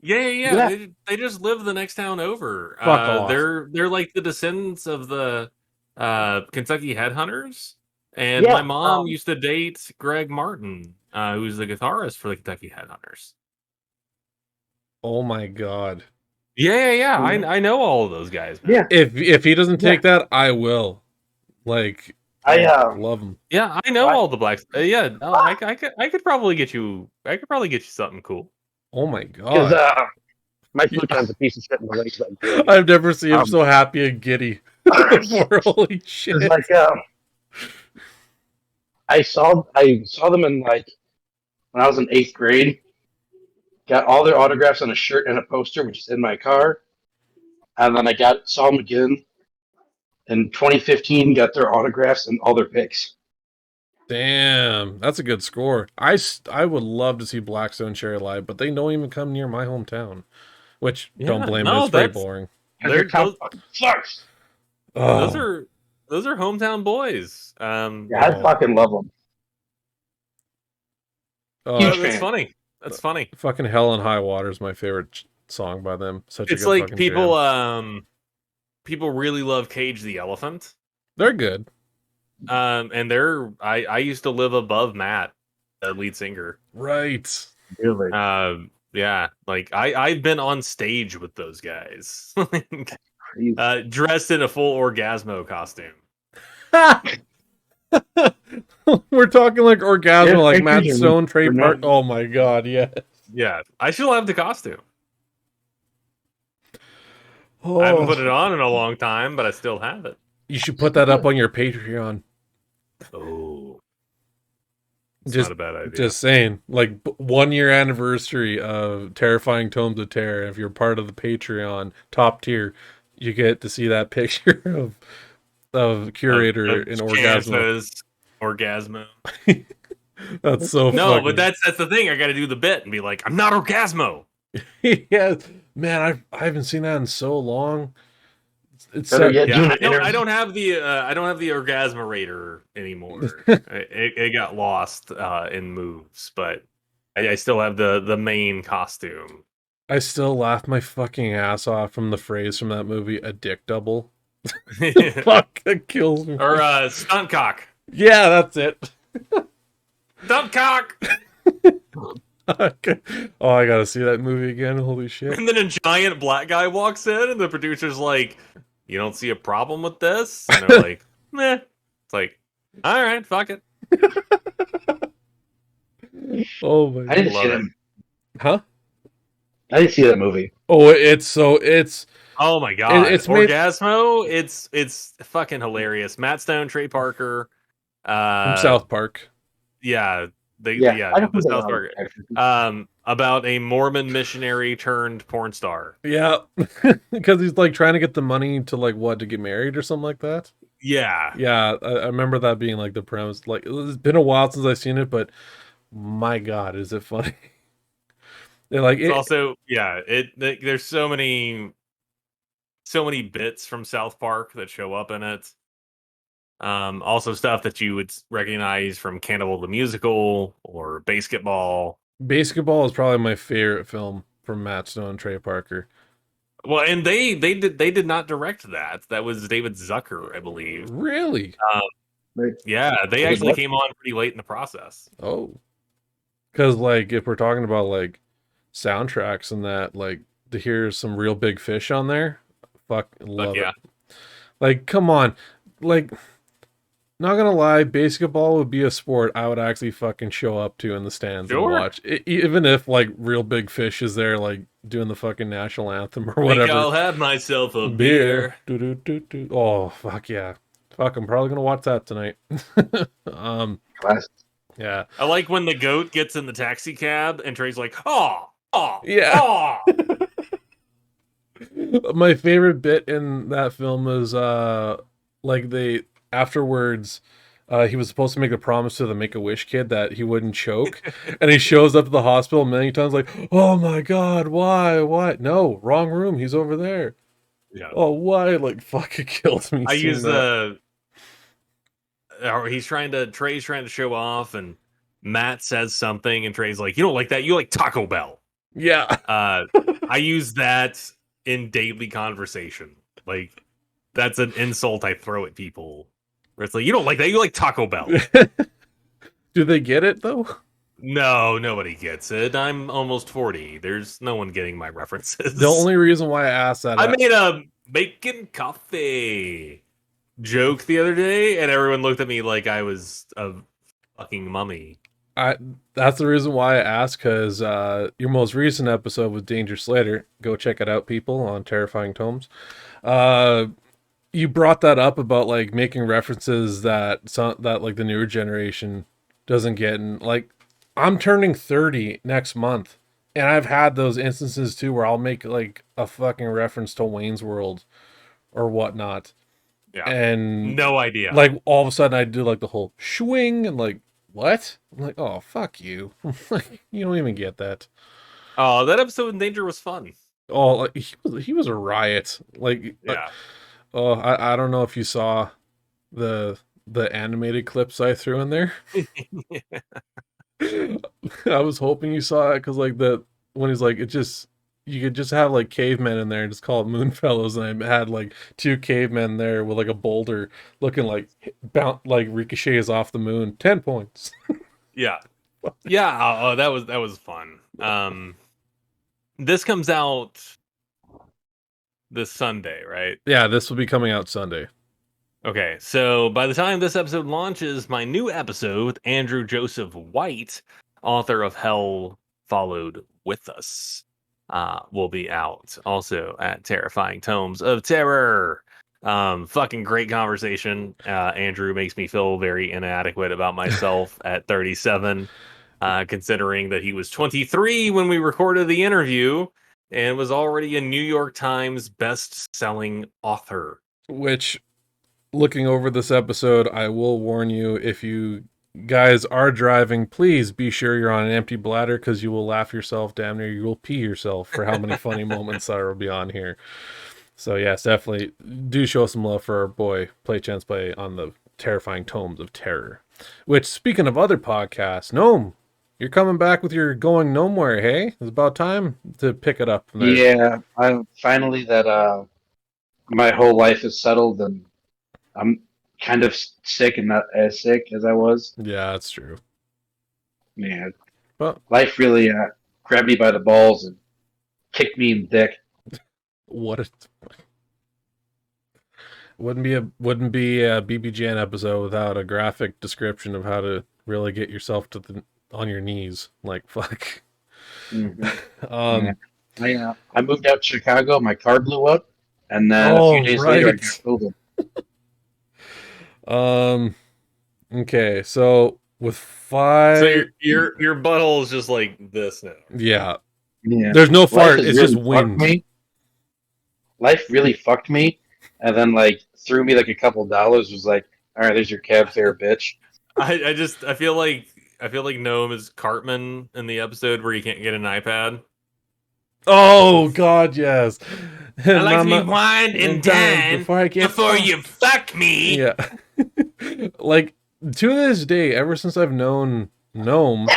Yeah. They just live the next town over. Fuck off. They're like the descendants of the Kentucky Headhunters. And my mom used to date Greg Martin, who's the guitarist for the Kentucky Headhunters. Oh my god. Yeah. I know all of those guys, man. Yeah. If he doesn't take that, I will. Like, I love him. Yeah, I know all the blacks. I could probably get you. I could probably get you something cool. Oh my Because god. my futon's a piece of shit in the legs. Like, I've never seen him so happy and giddy before. Holy shit. It's like I saw them in like when I was in 8th grade. Got all their autographs on a shirt and a poster, which is in my car. And then saw them again in 2015. Got their autographs and all their pics. Damn, that's a good score. I would love to see Blackstone Cherry live, but they don't even come near my hometown. Which, don't blame me, it's pretty boring. Their town fucking sucks. Those are hometown boys. I fucking love them. That's funny. That's funny. Fucking Hell and High Water is my favorite song by them. It's like people people really love Cage the Elephant. They're good. And I used to live above Matt, the lead singer. Right. Really? Yeah, like I've been on stage with those guys. Dressed in a full Orgasmo costume. We're talking like Orgasmo, like Matt Stone, Trey Park. Oh my god, yeah. Yeah, I still have the costume. I haven't put it on in a long time, but I still have it. You should put that up on your Patreon. Oh. It's Just, not a bad idea. Just saying, like 1 year anniversary of Terrifying Tomes of Terror. If you're part of the Patreon top tier, you get to see that picture of Curator in Orgasmo. That's so no, but that's the thing. I got to do the bit and be like, I'm not Orgasmo. Yeah, man, I haven't seen that in so long. It's I don't have the Orgasmerator anymore. it got lost in moves, but I still have the main costume. I still laugh my fucking ass off from the phrase from that movie, "a dick double." Fuck, that kills me. Or stunt cock. Yeah, that's it. Stunt cock. Oh, I gotta see that movie again. Holy shit. And then a giant black guy walks in and the producer's like, you don't see a problem with this? And they're like, meh. It's like, all right, fuck it. Oh my god. I didn't see that. Huh? I didn't see that movie. Oh, it's oh my god. It's Orgasmo, it's fucking hilarious. Matt Stone, Trey Parker. From South Park. Yeah. The South Park. About a Mormon missionary turned porn star. Yeah, because he's like trying to get the money to like to get married or something like that. Yeah, I remember that being like the premise. Like it's been a while since I've seen it, but my god, is it funny? Also there's so many bits from South Park that show up in it. Also stuff that you would recognize from Cannibal the Musical or Basketball. Basketball is probably my favorite film from Matt Stone and Trey Parker. Well, and they did not direct that. That was David Zucker, I believe. Really? Yeah, they actually came on pretty late in the process. Oh, because like if we're talking about like soundtracks and that, like to hear some Real Big Fish on there, love it. Like, come on, like. Not gonna lie, basketball would be a sport I would actually fucking show up to in the stands and watch. Even if like Real Big Fish is there, like doing the fucking national anthem or whatever. I'll have myself a beer. Oh fuck yeah, fuck! I'm probably gonna watch that tonight. Yeah. I like when the goat gets in the taxi cab and Trey's like, yeah. My favorite bit in that film is like they. Afterwards, he was supposed to make a promise to the Make-A-Wish kid that he wouldn't choke, and he shows up to the hospital many times like, "Oh my god, why? What? No, wrong room. He's over there." Yeah. Oh, why? Like, fuck, it kills me. I use the. Or Trey's trying to show off, and Matt says something, and Trey's like, "You don't like that. You like Taco Bell." Yeah. I use that in daily conversation. Like, that's an insult I throw at people. Where it's like, you don't like that, you like Taco Bell. Do they get it, though? No, nobody gets it. I'm almost 40. There's no one getting my references. The only reason why I asked that... I made a bacon coffee joke the other day, and everyone looked at me like I was a fucking mummy. That's the reason why I asked, because your most recent episode with Danger Slater, go check it out, people, on Terrifying Tomes. You brought that up about like making references that like the newer generation doesn't get, and like I'm turning 30 next month, and I've had those instances too where I'll make like a fucking reference to Wayne's World or whatnot. Yeah. And no idea. Like all of a sudden I do like the whole swing and like, what? I'm like, oh fuck you. Like, you don't even get that. Oh, that episode in Danger was fun. Oh, like, he was a riot. Like, yeah. I don't know if you saw the animated clips I threw in there. I was hoping you saw it, because like when he's like, you could just have like cavemen in there and just call it Moonfellows, and I had like 2 cavemen there with like a boulder looking like like ricochets off the moon. 10 points. Yeah. Oh, that was fun. This comes out this Sunday, right? Yeah, this will be coming out Sunday. Okay, so by the time this episode launches, my new episode with Andrew Joseph White, author of Hell Followed With Us, will be out also at Terrifying Tomes of Terror. Fucking great conversation. Andrew makes me feel very inadequate about myself at 37, considering that he was 23 when we recorded the interview and was already a New York Times best-selling author. Which, looking over this episode, I will warn you, if you guys are driving, please be sure you're on an empty bladder, because you will laugh yourself damn near. You will pee yourself for how many funny moments that will be on here. So yes, definitely do show some love for our boy PlayChancePlay on the Terrifying Tomes of Terror. Which, speaking of other podcasts, Gnome, you're coming back with your Going Gnomewhere, hey? It's about time to pick it up from there. Yeah, I'm finally that my whole life is settled, and I'm kind of sick and not as sick as I was. Yeah, that's true. Yeah, But life really grabbed me by the balls and kicked me in the dick. what a wouldn't be a BPGN episode without a graphic description of how to really get yourself on your knees. Like, fuck. Mm-hmm. I moved out to Chicago. My car blew up, and then a few days later, I got COVID. Okay, so with 5, so your butthole is just like this now. Yeah. There's no fart. It's really just wind. Life really fucked me, and then like threw me like a couple dollars. Was like, all right, there's your cab fare, bitch. I feel like Gnome is Cartman in the episode where he can't get an iPad. Oh God, yes. I like to be wine and dine before you fuck me. Yeah. Like, to this day, ever since I've known Gnome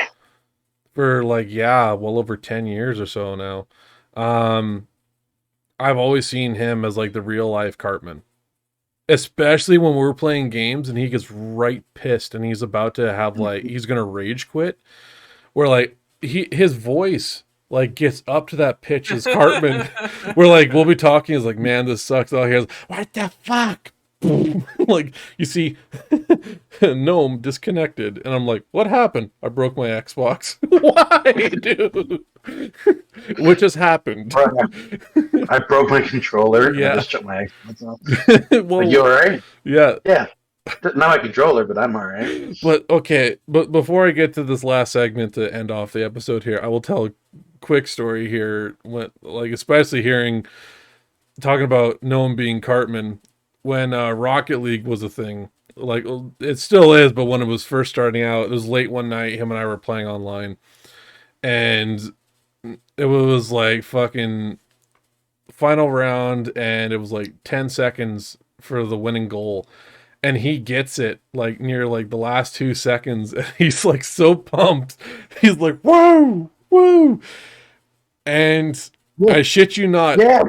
for like, well over 10 years or so now, I've always seen him as like the real life Cartman. Especially when we're playing games and he gets right pissed and he's about to have like, he's gonna rage quit. Where like his voice like gets up to that pitch as Cartman. Where like we'll be talking, he's like, man, this sucks. All he has, what the fuck? Boom. Like, you see Gnome disconnected, and I'm like, what happened? I broke my Xbox. Why, dude? What just happened? I broke my controller. Yeah. And I just shut my Xbox off. Well, are you alright? Yeah. Not my controller, but I'm alright. But okay, but before I get to this last segment to end off the episode here, I will tell a quick story here. When, like, especially talking about Gnome being Cartman. When Rocket League was a thing, like, it still is, but when it was first starting out, it was late one night, him and I were playing online, and it was like fucking final round, and it was like 10 seconds for the winning goal, and he gets it like near like the last 2 seconds, and he's like so pumped, he's like, whoa, woo, and I shit you not. Yeah.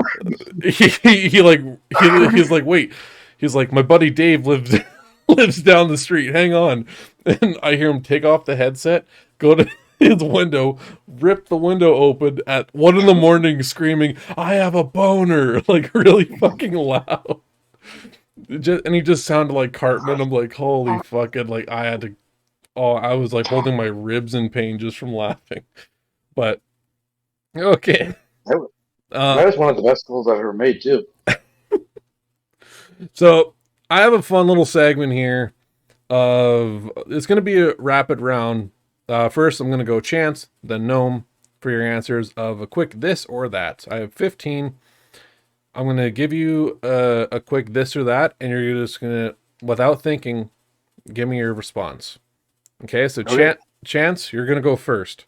He's like, wait. He's like, my buddy Dave lives down the street. Hang on. And I hear him take off the headset, go to his window, rip the window open at 1 a.m, screaming, I have a boner, like really fucking loud. And he just sounded like Cartman. I'm like, holy fucking, like I had to Oh, I was like holding my ribs in pain just from laughing. But okay. That was one of the best goals I've ever made too. So I have a fun little segment here of it's going to be a rapid round. First, I'm going to go Chance, then Gnome for your answers of a quick this or that. I have 15. I'm going to give you a quick this or that, and you're just going to, without thinking, give me your response. Okay, so Okay. Chance, you're going to go first.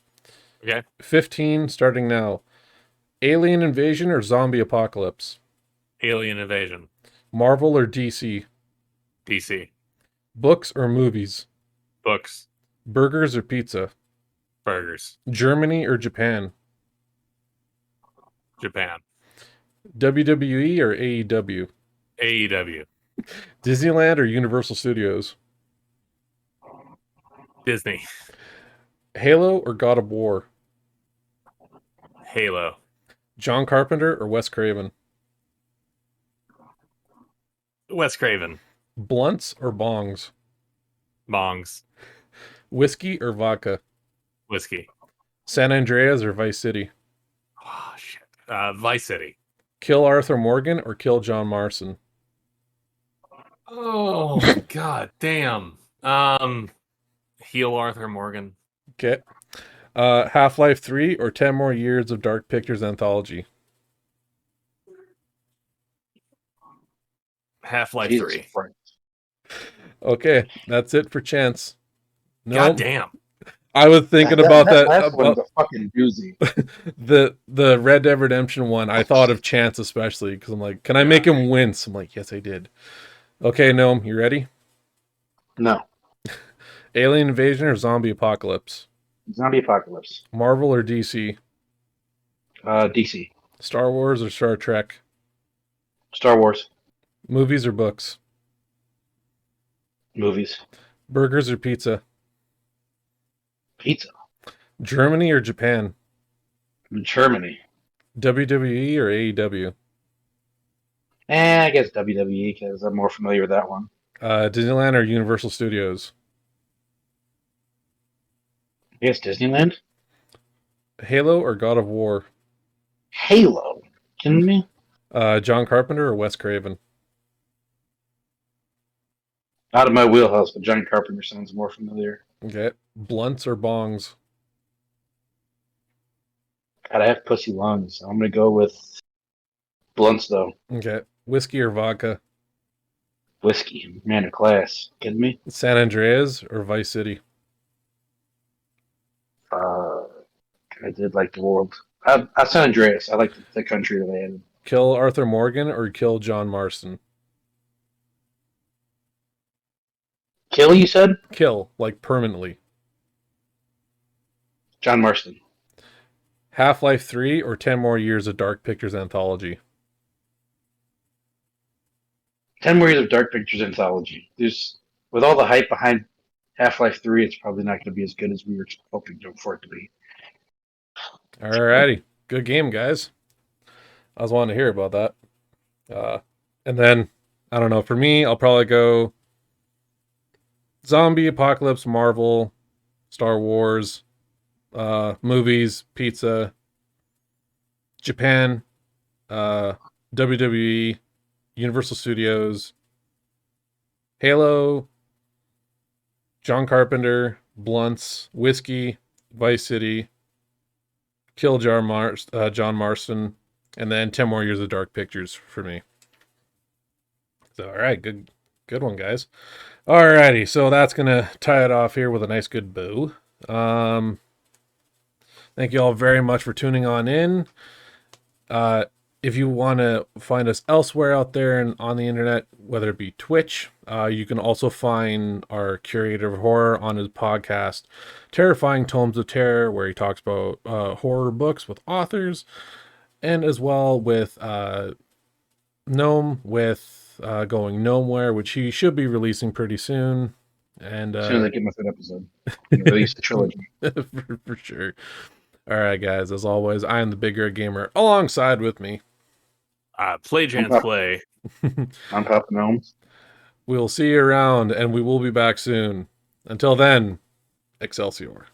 Okay. 15, starting now. Alien invasion or zombie apocalypse? Alien invasion. Marvel or DC? DC. Books or movies? Books. Burgers or pizza? Burgers. Germany or Japan? Japan. WWE or AEW? AEW. Disneyland or Universal Studios? Disney. Halo or God of War? Halo. John Carpenter or Wes Craven? Wes Craven. Blunts or bongs? Bongs. Whiskey or vodka? Whiskey. San Andreas or Vice City? Oh, shit. Vice City. Kill Arthur Morgan or kill John Marston? Oh, god damn. Heal Arthur Morgan. Okay. Half-Life 3 or 10 more years of Dark Pictures anthology? Half-Life Jesus 3. Christ. Okay, that's it for Chance. No, God damn. I was thinking about that. Last one's a fucking doozy. The Red Dead Redemption one. I thought of Chance especially because I'm like, can I make him wince? I'm like, yes, I did. Okay, Gnome, you ready? No. Alien invasion or zombie apocalypse? Zombie apocalypse. Marvel or DC? DC. Star Wars or Star Trek? Star Wars. Movies or books? Movies. Burgers or pizza? Pizza. Germany or Japan? Germany. WWE or AEW? I guess WWE because I'm more familiar with that one. Disneyland or Universal Studios? I guess Disneyland. Halo or God of War? Halo. Kidding me? John Carpenter or Wes Craven? Out of my wheelhouse, but John Carpenter sounds more familiar. Okay. Blunts or bongs? God, I have pussy lungs. So I'm gonna go with blunts though. Okay. Whiskey or vodka? Whiskey. Man of class. Kidding me? San Andreas or Vice City? I did like the world. San Andreas. I like the country that they had. Kill Arthur Morgan or kill John Marston? Kill, you said? Kill, like permanently. John Marston. Half-Life 3 or 10 more years of Dark Pictures anthology? 10 more years of Dark Pictures anthology. With all the hype behind Half-Life 3, it's probably not going to be as good as we were hoping for it to be. Alrighty. Good game, guys. I was wanting to hear about that. And then, I don't know, for me, I'll probably go zombie apocalypse, Marvel, Star Wars, movies, pizza, Japan, WWE, Universal Studios, Halo, John Carpenter, Blunts, Whiskey, Vice City, Kill John Marston, and then 10 more years of Dark Pictures for me. So, all right, good one, guys. Alrighty, so that's gonna tie it off here with a nice good bow. Thank you all very much for tuning on in. If you want to find us elsewhere out there and on the internet, whether it be Twitch, you can also find our curator of horror on his podcast, Terrifying Tomes of Terror, where he talks about horror books with authors, and as well with Gnome with Going Gnomeware, which he should be releasing pretty soon. And as soon as I get my third episode, release the trilogy. for sure. All right, guys. As always, I am the Big Red Gamer. Alongside with me, PlayChancePlay. I'm Papa Gnomes. We'll see you around, and we will be back soon. Until then, Excelsior.